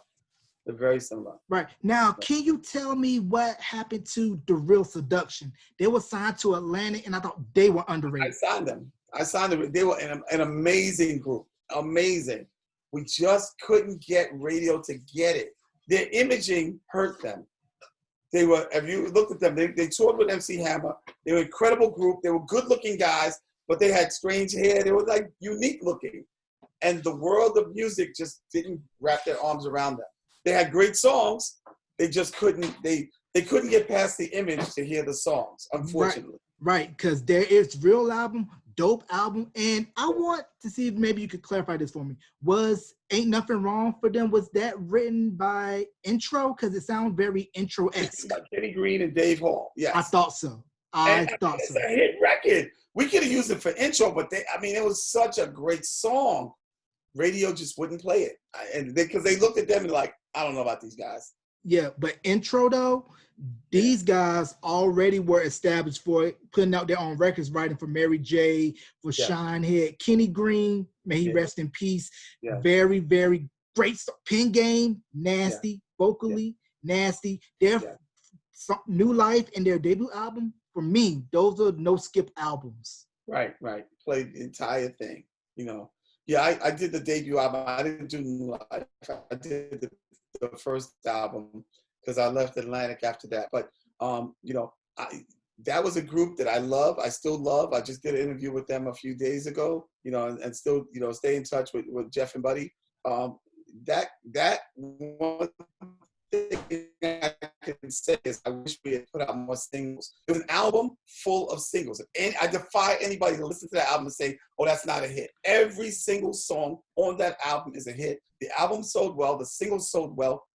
They're very similar. Right. Now, can you tell me what happened to The Real Seduction? They were signed to Atlantic, and I thought they were underrated. I signed them. They were an amazing group. Amazing. We just couldn't get radio to get it. Their imaging hurt them. They were, if you looked at them, they toured with MC Hammer. They were an incredible group. They were good-looking guys, but they had strange hair. They were like unique looking. And the world of music just didn't wrap their arms around them. They had great songs. They just couldn't, they couldn't get past the image to hear the songs, unfortunately. Right, because there is Real album, dope album, and I want to see if maybe you could clarify this for me. Was Ain't Nothing Wrong for Them, was that written by Intro? Because it sounds very Intro-esque. Kenny Green and Dave Hall, yes. I thought so. It's a hit record. We could have used it for Intro, but it was such a great song. Radio just wouldn't play it. And because they looked at them and like, I don't know about these guys. Yeah, but Intro though, these guys already were established for it, putting out their own records, writing for Mary J, for Shinehead. Kenny Green, may he rest in peace. Yeah. Very, very great pen game, nasty, vocally, nasty. Their New Life and their debut album, for me, those are no skip albums. Right. Played the entire thing, Yeah, I did the debut album. I didn't do New Life. I did the first album because I left Atlantic after that. But, that was a group that I love. I still love. I just did an interview with them a few days ago, and still, stay in touch with Jeff and Buddy. That one thing I can say is I wish we had put out more singles. It was an album full of singles. And I defy anybody to listen to that album and say, oh, that's not a hit. Every single song on that album is a hit. The album sold well. The singles sold well.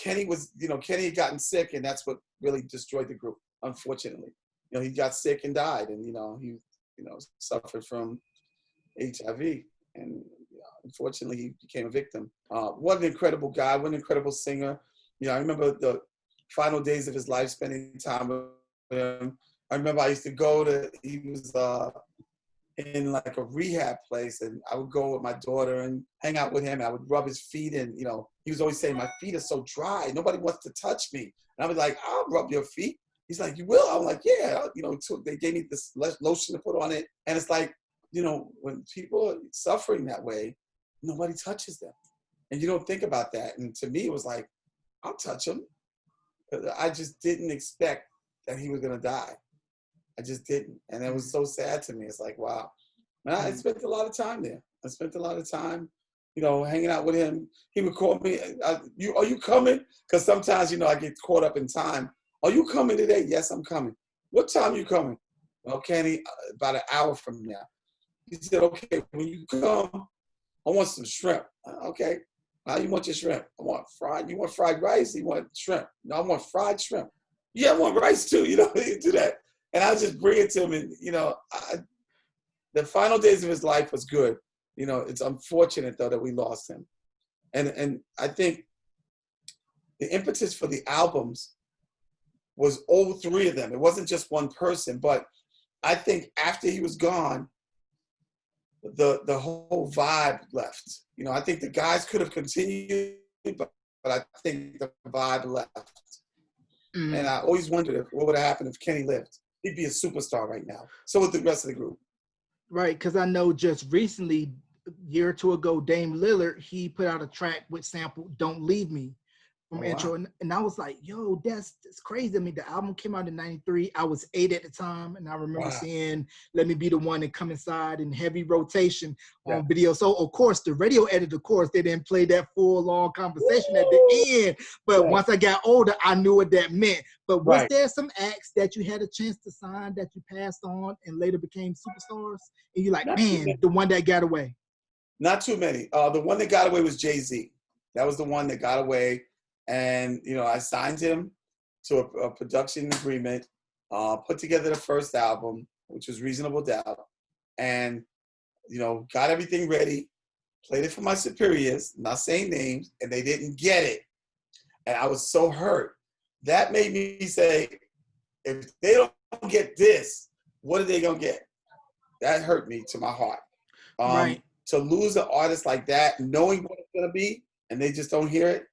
Kenny had gotten sick, and that's what really destroyed the group, unfortunately. He got sick and died, and, he suffered from HIV. And unfortunately, he became a victim. What an incredible guy. What an incredible singer. I remember the final days of his life, spending time with him. I remember I used to he was in like a rehab place, and I would go with my daughter and hang out with him. I would rub his feet, and, he was always saying, my feet are so dry. Nobody wants to touch me. And I was like, I'll rub your feet. He's like, you will? I'm like, yeah. They gave me this lotion to put on it. And it's like, when people are suffering that way, nobody touches them. And you don't think about that. And to me, it was like, I'll touch him. I just didn't expect that he was going to die. I just didn't. And it was so sad to me. It's like, wow. And I spent a lot of time there. I spent a lot of time, hanging out with him. He would call me, are you coming? Because sometimes, I get caught up in time. Are you coming today? Yes, I'm coming. What time are you coming? Well, Kenny, about an hour from now. He said, okay, when you come, I want some shrimp. Okay. How you want your shrimp? I want fried. You want fried rice? You want shrimp? No, I want fried shrimp. Yeah, I want rice too. You do that. And I just bring it to him. And, the final days of his life was good. It's unfortunate, though, that we lost him. And I think the impetus for the albums was all three of them. It wasn't just one person. But I think after he was gone, the whole vibe left. You know, I think the guys could have continued, but I think the vibe left. And I always wondered what would have happened if Kenny lived. He'd be a superstar right now. So would the rest of the group. Right, because I know just recently, a year or two ago, Dame Lillard, he put out a track with sample "Don't Leave Me" from Intro, and I was like, yo, that's crazy. I mean, the album came out in '93. I was 8 at the time, and I remember seeing "Let Me Be the One" and "Come Inside" in heavy rotation on video. So, of course, the radio edit, of course, they didn't play that full, long conversation at the end. But once I got older, I knew what that meant. But was there some acts that you had a chance to sign that you passed on and later became superstars? And you're like, man, the one that got away. Not too many. The one that got away was Jay-Z. That was the one that got away. And, you know, I signed him to a production agreement, put together the first album, which was Reasonable Doubt, and, you know, got everything ready, played it for my superiors, not saying names, and they didn't get it. And I was so hurt. That made me say, if they don't get this, what are they going to get? That hurt me to my heart. To lose an artist like that, knowing what it's going to be, and they just don't hear it,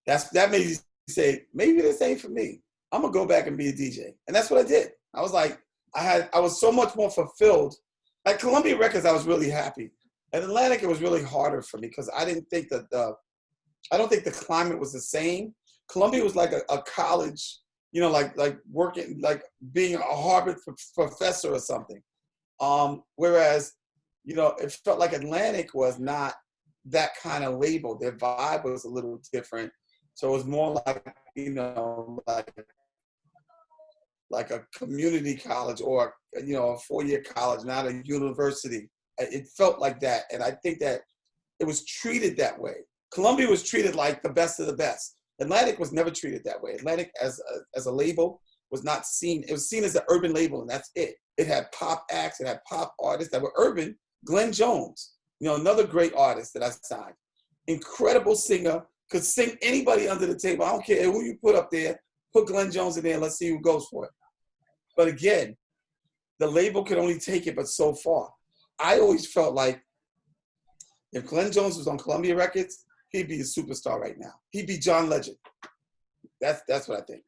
that made me say, maybe this ain't for me. I'm gonna go back and be a DJ. And that's what I did. I was like, I was so much more fulfilled. At Columbia Records, I was really happy. At Atlantic, it was really harder for me because I didn't think that I don't think the climate was the same. Columbia was like a college, you know, like working, like being a Harvard professor or something. Whereas, you know, it felt like Atlantic was not that kind of label. Their vibe was a little different. So it was more like, you know, like a community college or, you know, a 4-year college, not a university. It felt like that. And I think that it was treated that way. Columbia was treated like the best of the best. Atlantic was never treated that way. Atlantic as a label was not seen. It was seen as an urban label, and that's it. It had pop acts. It had pop artists that were urban. Glenn Jones, you know, another great artist that I signed. Incredible singer. Could sing anybody under the table. I don't care who you put up there. Put Glenn Jones in there and let's see who goes for it. But again, the label could only take it but so far. I always felt like if Glenn Jones was on Columbia Records, he'd be a superstar right now. He'd be John Legend. That's what I think.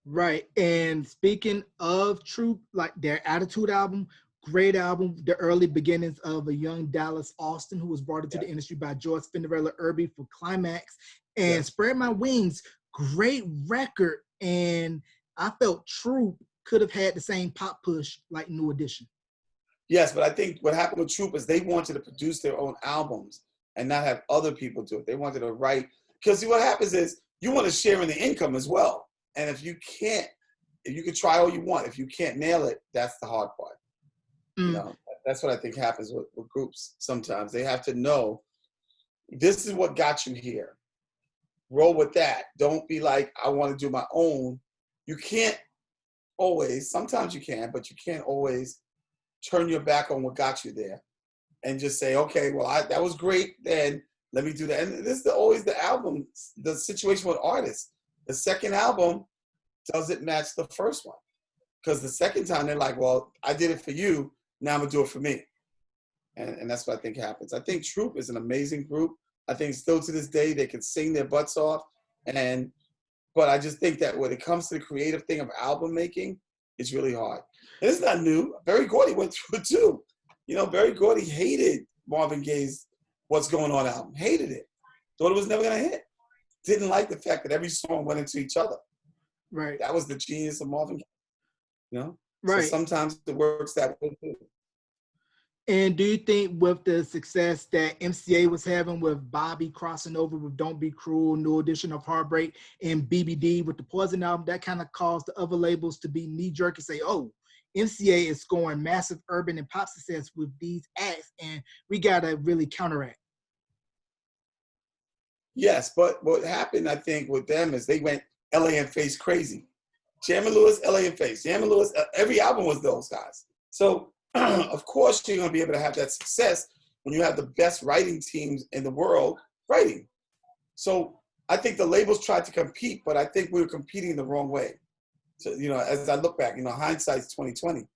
Right. And speaking of Troop, like their Attitude album, great album, the early beginnings of a young Dallas Austin who was brought into the industry by George Spinderella Irby for Climax, and Spread My Wings, great record. And I felt Troop could have had the same pop push like New Edition. Yes, but I think what happened with Troop is they wanted to produce their own albums and not have other people do it. They wanted to write, because what happens is you want to share in the income as well. And if you can't, if you can try all you want, if you can't nail it, that's the hard part. You know, that's what I think happens with groups sometimes. They have to know, this is what got you here. Roll with that. Don't be like, I want to do my own. You can't always, sometimes you can, but you can't always turn your back on what got you there and just say, okay, well, that was great, then let me do that. And this is always the album, the situation with artists. The second album doesn't match the first one. Because the second time they're like, well, I did it for you, now I'm gonna do it for me. And that's what I think happens. I think Troop is an amazing group. I think still to this day, they can sing their butts off. But I just think that when it comes to the creative thing of album making, it's really hard. And it's not new. Berry Gordy went through it too. You know, Berry Gordy hated Marvin Gaye's What's Going On album. Hated it. Thought it was never gonna hit. Didn't like the fact that every song went into each other. Right. That was the genius of Marvin Gaye. You know? Right. So sometimes it works that way too. And do you think with the success that MCA was having with Bobby crossing over with Don't Be Cruel, New Edition of Heartbreak, and BBD with the Poison album, that kind of caused the other labels to be knee-jerk and say, oh, MCA is scoring massive urban and pop success with these acts, and we got to really counteract. Yes, but what happened, I think, with them is they went LA and Face crazy. Jam and Lewis, LA and Face. Jam and Lewis, every album was those guys. So, of course, you're going to be able to have that success when you have the best writing teams in the world writing. So I think the labels tried to compete, but I think we were competing the wrong way. So, you know, as I look back, you know, hindsight's 20/20.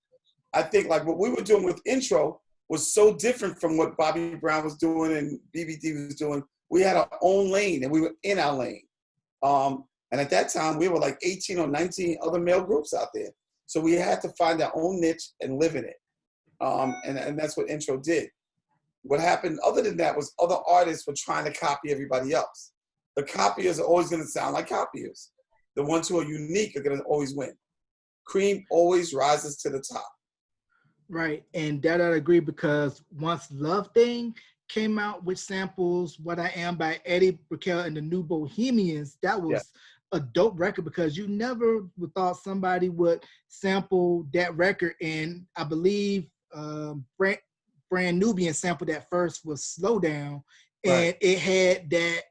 I think like what we were doing with Intro, was so different from what Bobby Brown was doing and BBD was doing. We had our own lane, and we were in our lane. And at that time, we were like 18 or 19 other male groups out there. So we had to find our own niche and live in it. And that's what Intro did. What happened other than that was other artists were trying to copy everybody else. The copiers are always going to sound like copiers. The ones who are unique are going to always win. Cream always rises to the top. Right, and that I agree, because once Love Thing came out, which samples What I Am by Eddie Brickell and the New Bohemians, that was a dope record, because you never thought somebody would sample that record. And I believe Brand Nubian sampled that first was Slow Down, and it had that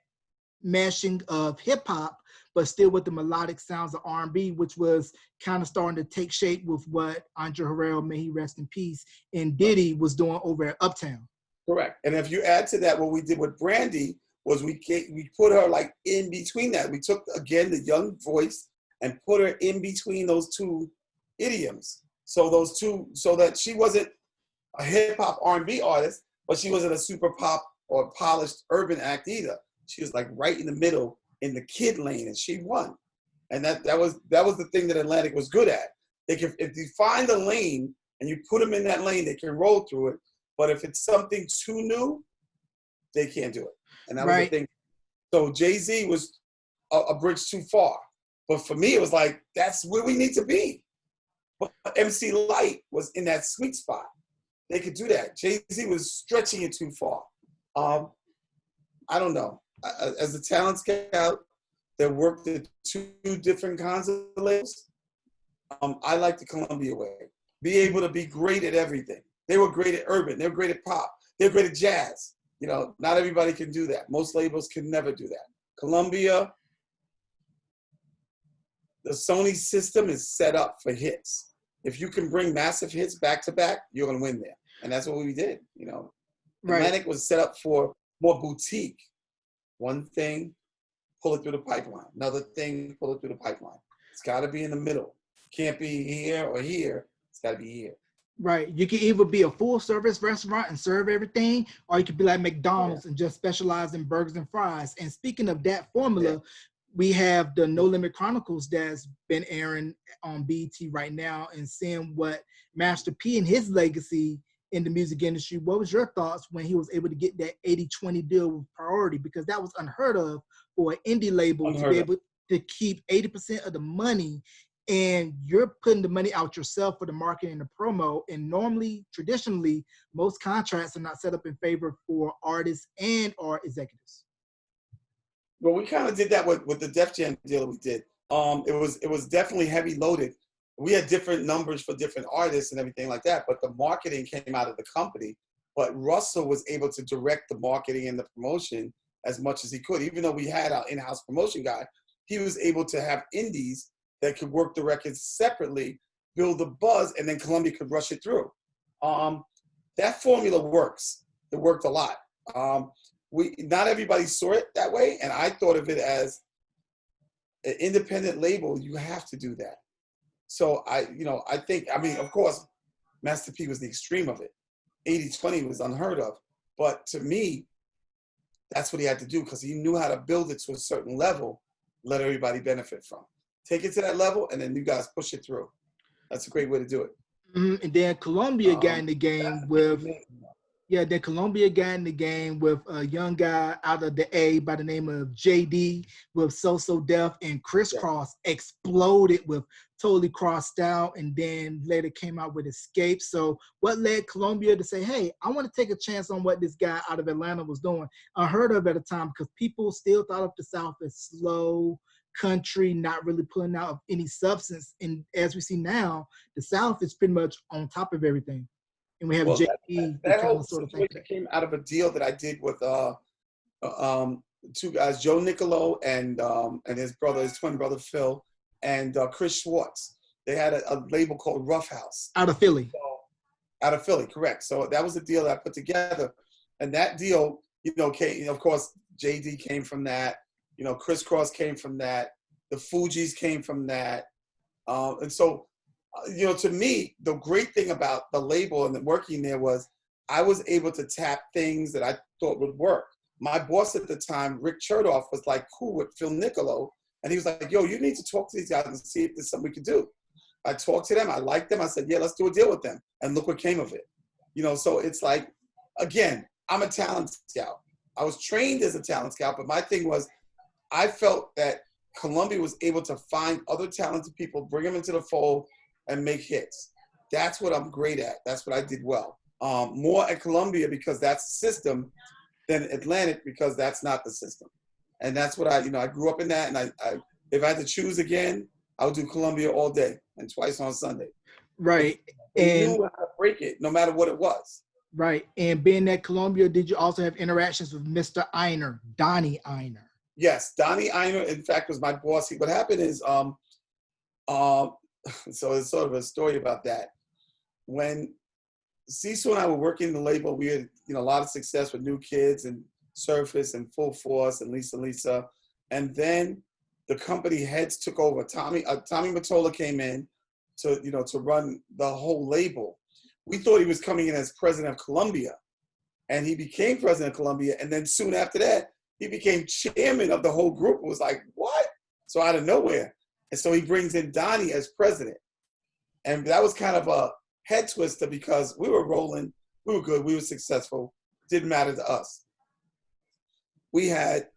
mashing of hip hop, but still with the melodic sounds of R&B, which was kind of starting to take shape with what Andre Harrell, may he rest in peace, and Diddy was doing over at Uptown. Correct. And if you add to that, what we did with Brandy was we put her like in between that. We took, again, the young voice and put her in between those two idioms. So that she wasn't a hip hop R&B artist, but she wasn't a super pop or polished urban act either. She was like right in the middle in the kid lane, and she won. And that was the thing that Atlantic was good at. They can, if you find a lane and you put them in that lane, they can roll through it. But if it's something too new, they can't do it. And that was the thing. So Jay-Z was a bridge too far. But for me, it was like, that's where we need to be. But MC Lyte was in that sweet spot. They could do that. Jay-Z was stretching it too far. I don't know. As a talent scout that worked at two different kinds of labels, I like the Columbia way. Be able to be great at everything. They were great at urban. They were great at pop. They were great at jazz. You know, not everybody can do that. Most labels can never do that. Columbia, the Sony system is set up for hits. If you can bring massive hits back to back, you're going to win there. And that's what we did, you know. Atlantic was set up for more boutique. One thing, pull it through the pipeline. Another thing, pull it through the pipeline. It's got to be in the middle. Can't be here or here. It's got to be here. Right. You can either be a full service restaurant and serve everything, or you could be like McDonald's and just specialize in burgers and fries. And speaking of that formula, we have the No Limit Chronicles that's been airing on BET right now, and seeing what Master P and his legacy in the music industry. What was your thoughts when he was able to get that 80-20 deal with Priority? Because that was unheard of for an indie label to be able to keep 80% of the money, and you're putting the money out yourself for the marketing and the promo. And normally, traditionally, most contracts are not set up in favor for artists and or executives. Well, we kind of did that with the Def Jam deal we did. It was definitely heavy loaded. We had different numbers for different artists and everything like that, but the marketing came out of the company. But Russell was able to direct the marketing and the promotion as much as he could. Even though we had our in-house promotion guy, he was able to have indies that could work the records separately, build the buzz, and then Columbia could rush it through. That formula works. It worked a lot. Not everybody saw it that way, and I thought of it as an independent label. You have to do that. So I think, of course, Master P was the extreme of it. 80-20 was unheard of. But to me, that's what he had to do, because he knew how to build it to a certain level, let everybody benefit from. Take it to that level, and then you guys push it through. That's a great way to do it. And then Columbia got in the game with... Yeah, then Columbia got in the game with a young guy out of the A by the name of JD with So Def, and Crisscross exploded with Totally Crossed Out, and then later came out with Escape. So what led Columbia to say, hey, I want to take a chance on what this guy out of Atlanta was doing? Unheard of at the time, because people still thought of the South as slow country, not really putting out any substance. And as we see now, the South is pretty much on top of everything. And we have JD. That whole situation came out of a deal that I did with two guys, Joe Nicolo and his twin brother Phil, and Chris Schwartz. They had a label called Rough House. Out of Philly. Out of Philly, correct. So that was the deal that I put together. And that deal, of course, JD came from that. Crisscross came from that. The Fugees came from that. And so, to me, the great thing about the label and the working there was I was able to tap things that I thought would work. My boss at the time, Rick Chertoff, was like cool with Phil Niccolo. And he was like, yo, you need to talk to these guys and see if there's something we could do. I talked to them. I liked them. I said, yeah, let's do a deal with them. And look what came of it. You know, so it's like, again, I'm a talent scout. I was trained as a talent scout, but my thing was, I felt that Columbia was able to find other talented people, bring them into the fold, and make hits. That's what I'm great at. That's what I did well. More at Columbia because that's the system than Atlantic because that's not the system. And that's what I grew up in that. And I if I had to choose again, I would do Columbia all day and twice on Sunday. Right. And knew how to break it no matter what it was. Right. And being at Columbia, did you also have interactions with Mr. Einer, Donnie Einer? Yes, Donnie Einer, in fact, was my boss. What happened is, so it's sort of a story about that. When Cecil and I were working the label, we had a lot of success with New Kids and Surface and Full Force and Lisa. And then the company heads took over. Tommy Mottola came in to run the whole label. We thought he was coming in as president of Columbia, and he became president of Columbia. And then soon after that, he became chairman of the whole group. It was like, what? So out of nowhere. And so he brings in Donnie as president. And that was kind of a head twister because we were rolling, we were good, we were successful. Didn't matter to us. We had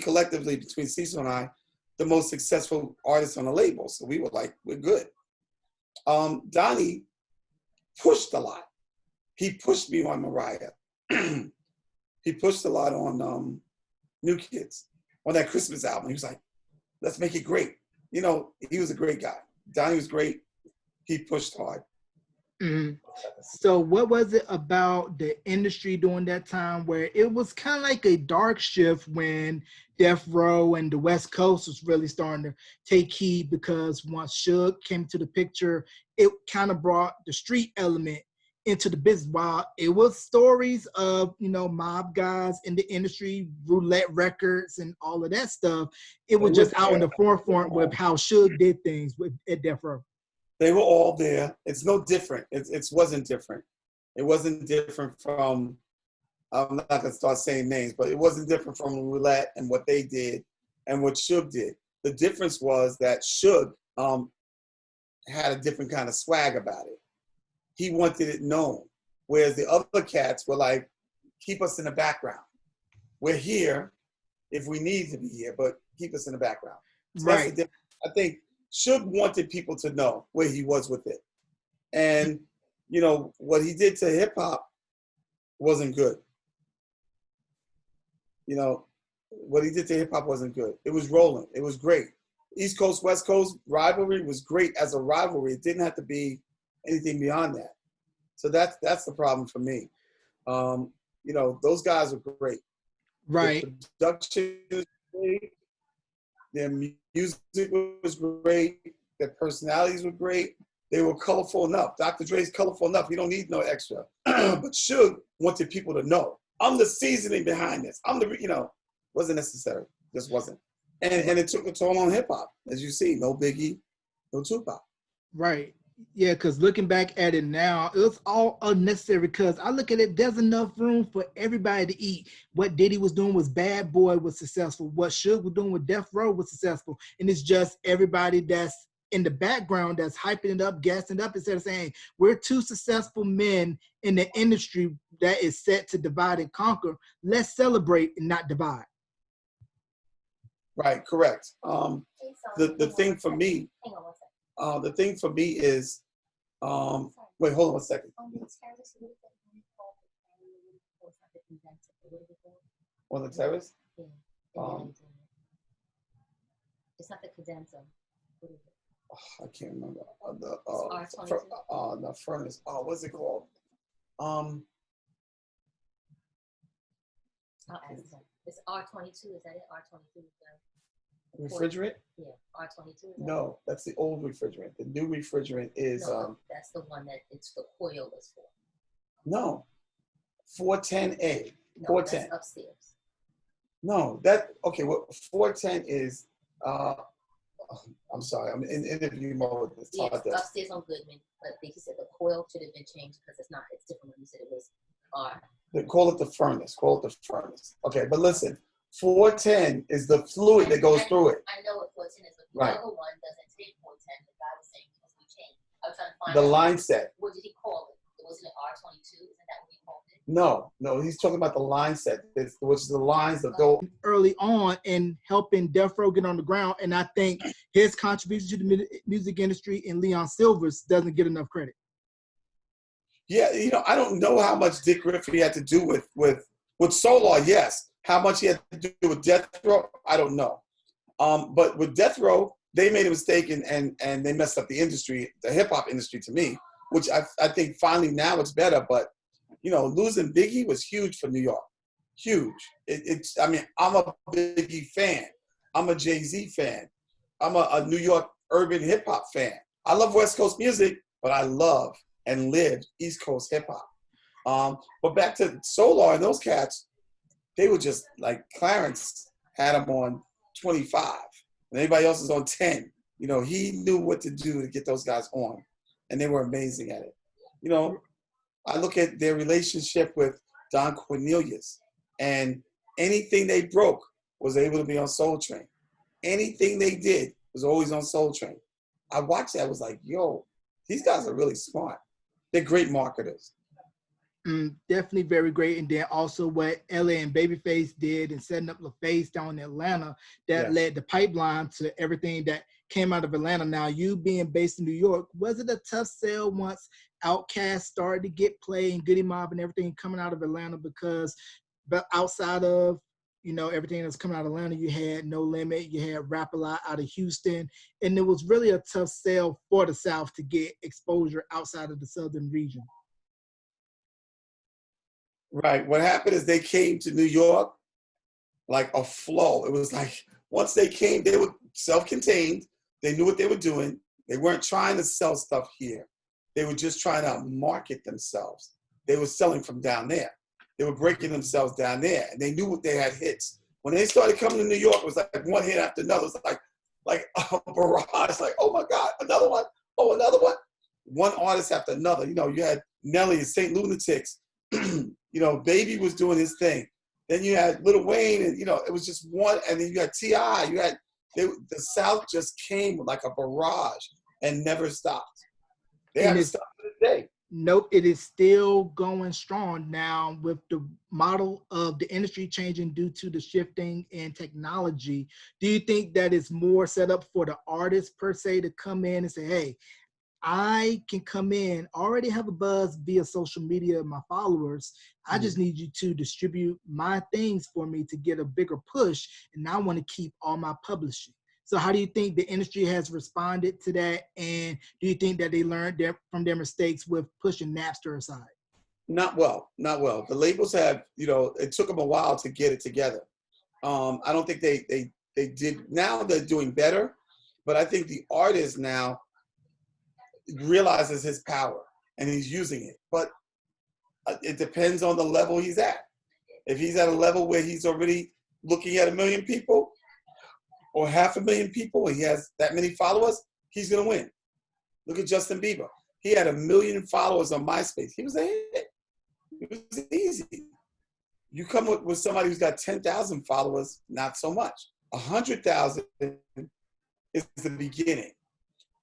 collectively between Cecil and I, the most successful artists on the label. So we were like, we're good. Donnie pushed a lot. He pushed me on Mariah. He pushed a lot on New Kids on that Christmas album. He was like, let's make it great. He was a great guy. Donnie was great. He pushed hard. Mm-hmm. So what was it about the industry during that time where it was kind of like a dark shift when Death Row and the West Coast was really starting to take heed, because once Suge came to the picture, it kind of brought the street element into the business. While it was stories of, mob guys in the industry, roulette records and all of that stuff, it was just out in the forefront with how Suge did things at Death Row. They were all there. It's no different. It wasn't different. It wasn't different from, I'm not gonna start saying names, but it wasn't different from Roulette and what they did and what Suge did. The difference was that Suge had a different kind of swag about it. He wanted it known, whereas the other cats were like, keep us in the background. We're here if we need to be here, but keep us in the background. So right. That's the difference. I think Suge wanted people to know where he was with it. And, what he did to hip hop wasn't good. What he did to hip hop wasn't good. It was rolling. It was great. East Coast, West Coast rivalry was great as a rivalry. It didn't have to be anything beyond that. So that's the problem for me. Those guys are great. Right. The production is great. Their music was great. Their personalities were great. They were colorful enough. Dr. Dre's colorful enough. You don't need no extra. But Suge wanted people to know, I'm the seasoning behind this. Wasn't necessary. Just wasn't. And it took a toll on hip hop. As you see, no Biggie, no Tupac. Right. Yeah, because looking back at it now, it was all unnecessary, because I look at it, there's enough room for everybody to eat. What Diddy was doing was Bad Boy was successful. What Suge was doing with Death Row was successful. And it's just everybody that's in the background that's hyping it up, gassing it up, instead of saying, we're two successful men in the industry that is set to divide and conquer. Let's celebrate and not divide. Right, correct. The thing for me, the thing for me is, wait, hold on one second. On the terrace? It's not the condenser. What is it? I can't remember. The furnace. What's it called? I'll ask them. It's R22. Is that it? R22 is the refrigerant? Yeah, R22. No, that's the old refrigerant. The new refrigerant is that's the one that it's the coil is for. No, 410A. No, 410. That's upstairs. No, well, 410 is I'm sorry, I'm in interview mode. Yeah, it's upstairs on Goodman, but he said the coil should have been changed because it's different when you said it was R. They call it the furnace. Call it the furnace. Okay, but listen, 410 is the fluid that goes through it. I know what 410 is, but the Right. other one doesn't take 410. The guy was saying because we changed. I was trying to find The out line set. what did he call it? Wasn't it R22? Isn't that what he called it? No, he's talking about the line set, which is the lines that go. Early on in helping Death Row get on the ground, and I think his contribution to the music industry and Leon Silver's doesn't get enough credit. Yeah, I don't know how much Dick Griffey had to do with Solar, yes. How much he had to do with Death Row, I don't know. But with Death Row, they made a mistake and they messed up the industry, the hip hop industry to me, which I think finally now it's better. But losing Biggie was huge for New York, huge. I mean, I'm a Biggie fan. I'm a Jay-Z fan. I'm a New York urban hip hop fan. I love West Coast music, but I love and live East Coast hip hop. But back to Solar and those cats, they were just like Clarence had them on 25, and everybody else is on 10. He knew what to do to get those guys on, and they were amazing at it. I look at their relationship with Don Cornelius, and anything they broke was able to be on Soul Train. Anything they did was always on Soul Train. I watched that, I was like, yo, these guys are really smart. They're great marketers. Definitely very great. And then also what LA and Babyface did in setting up LaFace down in Atlanta, that led the pipeline to everything that came out of Atlanta. Now, you being based in New York, was it a tough sell once Outkast started to get play and Goody Mob and everything coming out of Atlanta? Because outside of everything that's coming out of Atlanta, you had No Limit, you had Rap A Lot out of Houston, and it was really a tough sell for the South to get exposure outside of the Southern region. Right. What happened is they came to New York like a flow. It was like once they came, they were self-contained. They knew what they were doing. They weren't trying to sell stuff here. They were just trying to market themselves. They were selling from down there. They were breaking themselves down there, and they knew what they had hits. When they started coming to New York, it was like one hit after another. It was like a barrage. Like, oh my God, another one. Oh, another one. One artist after another. You had Nelly and St. Lunatics. Baby was doing his thing. Then you had Lil Wayne, and it was just one. And then you had T.I. The South just came like a barrage and never stopped. They haven't stopped to this day. Nope, it is still going strong now with the model of the industry changing due to the shifting in technology. Do you think that it's more set up for the artist per se to come in and say, hey, I can come in, already have a buzz via social media, my followers. I just need you to distribute my things for me to get a bigger push, and I want to keep all my publishing. So how do you think the industry has responded to that? And do you think that they learned from their mistakes with pushing Napster aside? Not well. The labels have, it took them a while to get it together. I don't think they did. Now they're doing better, but I think the artist now realizes his power and he's using it. But it depends on the level he's at. If he's at a level where he's already looking at 1 million people or 500,000 people and he has that many followers, he's going to win. Look at Justin Bieber. He had 1 million followers on MySpace. He was a hit. It was easy. You come with somebody who's got 10,000 followers, not so much. 100,000 is the beginning.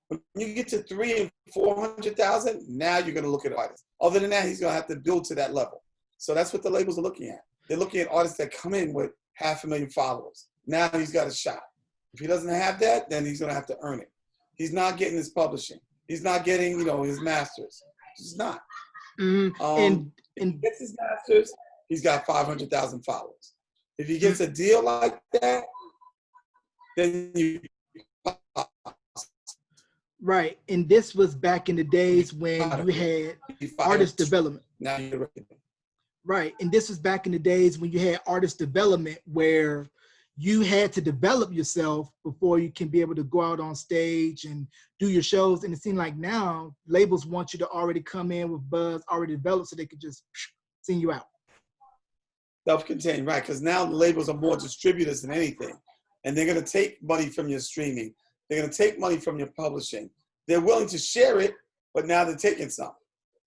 When you get to 300,000 and 400,000, now you're going to look at artists. Other than that, he's going to have to build to that level. So that's what the labels are looking at. They're looking at artists that come in with 500,000 followers. Now he's got a shot. If he doesn't have that, then he's going to have to earn it. He's not getting his publishing. He's not getting, his masters. He's not. If he gets his masters, he's got 500,000 followers. If he gets a deal like that, then you. Right, and this was back in the days when you had artist development. Now you're ready. Right, and this was back in the days when you had artist development where you had to develop yourself before you can be able to go out on stage and do your shows. And it seems like now labels want you to already come in with buzz already developed so they could just send you out. Self-contained, right, because now the labels are more distributors than anything. And they're going to take money from your streaming. They're going to take money from your publishing. They're willing to share it, but now they're taking some.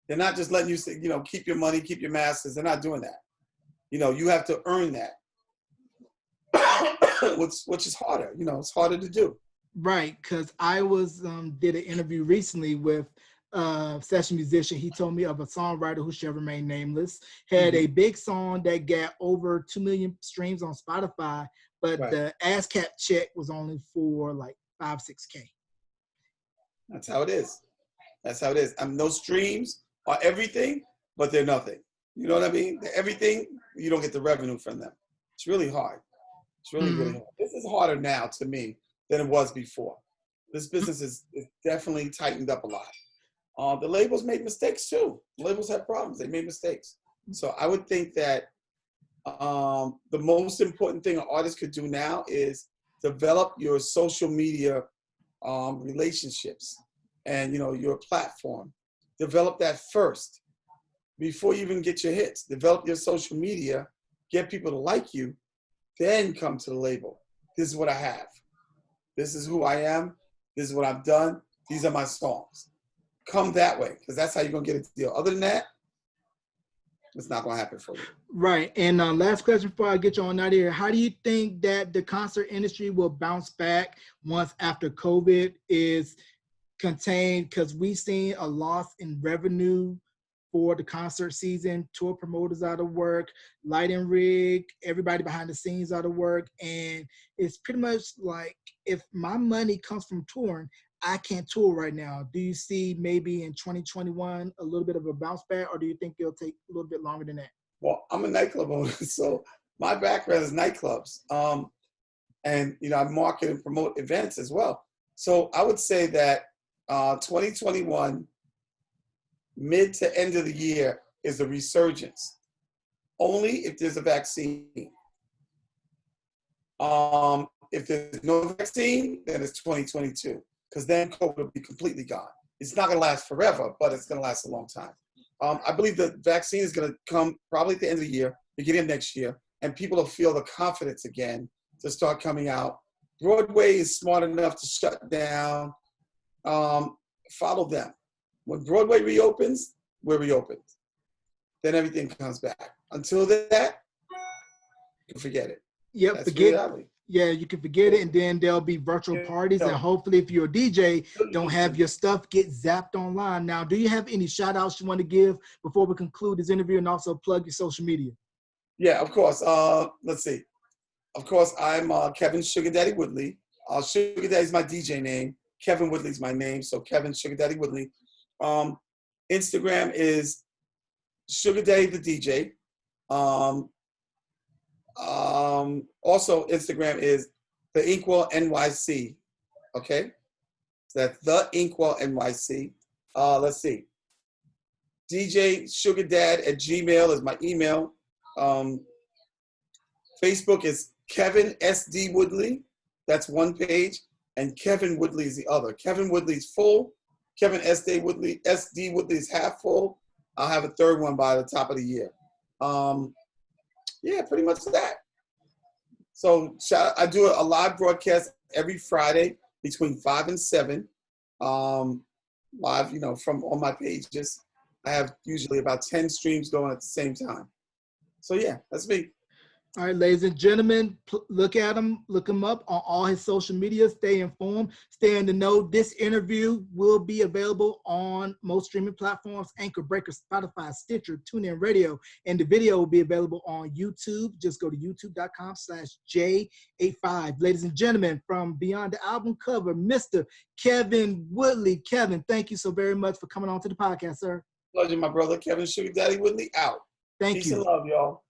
They're not just letting you, keep your money, keep your masters. They're not doing that. You have to earn that, which is harder. It's harder to do. Right, because I did an interview recently with a session musician. He told me of a songwriter who shall remain nameless, had a big song that got over 2 million streams on Spotify, but the ASCAP check was only for like 5-6K. That's how it is. That's how it is. Those streams are everything, but they're nothing. You know what I mean? They're everything. You don't get the revenue from them. It's really hard. It's really, really hard. This is harder now to me than it was before. This business is definitely tightened up a lot. The labels made mistakes too. Labels have problems. They made mistakes. So I would think that the most important thing an artist could do now is develop your social media relationships and your platform. Develop that first before you even get your hits. Develop your social media, get people to like you, then come to the label. This is what I have. This is who I am. This is what I've done. These are my songs. Come that way, because that's how you're going to get a deal. Other than that, it's not going to happen for you. Right. And last question before I get you on out of here. How do you think that the concert industry will bounce back once after COVID is contained? Because we've seen a loss in revenue for the concert season, tour promoters out of work, lighting rig, everybody behind the scenes out of work. And it's pretty much like, if my money comes from touring, I can't tour right now. Do you see maybe in 2021 a little bit of a bounce back, or do you think it'll take a little bit longer than that? Well, I'm a nightclub owner, so my background is nightclubs. And I market and promote events as well. So I would say that 2021, mid to end of the year, is a resurgence. Only if there's a vaccine. If there's no vaccine, then it's 2022, because then COVID will be completely gone. It's not going to last forever, but it's going to last a long time. I believe the vaccine is going to come probably at the end of the year, beginning of next year, and people will feel the confidence again to start coming out. Broadway is smart enough to shut down. Follow them. When Broadway reopens, we're reopened. Then everything comes back. Until that, you can forget it. Yep, you can forget it, and then there'll be virtual parties, and hopefully if you're a DJ, don't have your stuff get zapped online. Now, do you have any shout outs you want to give before we conclude this interview, and also plug your social media? Yeah, of course. Let's see. Of course, I'm Kevin Sugar Daddy Woodley. Sugar Daddy's my DJ name. Kevin Woodley's my name, so Kevin Sugar Daddy Woodley. Instagram is Sugar Daddy the DJ. Also, Instagram is The Inkwell NYC. Okay, so that's The Inkwell NYC. Let's see. DJ Sugar Dad at Gmail is my email. Facebook is Kevin SD Woodley. That's one page, and Kevin Woodley is the other. Kevin Woodley's full. Kevin SD Woodley is half full. I'll have a third one by the top of the year. Yeah, pretty much that. So I do a live broadcast every Friday between 5 and 7. Live, from on my pages. I have usually about 10 streams going at the same time. So yeah, that's me. All right, ladies and gentlemen, look at him, look him up on all his social media, stay informed, stay in the know. This interview will be available on most streaming platforms, Anchor, Breaker, Spotify, Stitcher, TuneIn Radio, and the video will be available on YouTube. Just go to youtube.com/J85. Ladies and gentlemen, from Beyond the Album Cover, Mr. Kevin Woodley. Kevin, thank you so very much for coming on to the podcast, sir. Pleasure, my brother. Kevin Sugar Daddy Woodley out. Thank you. Peace and love, y'all.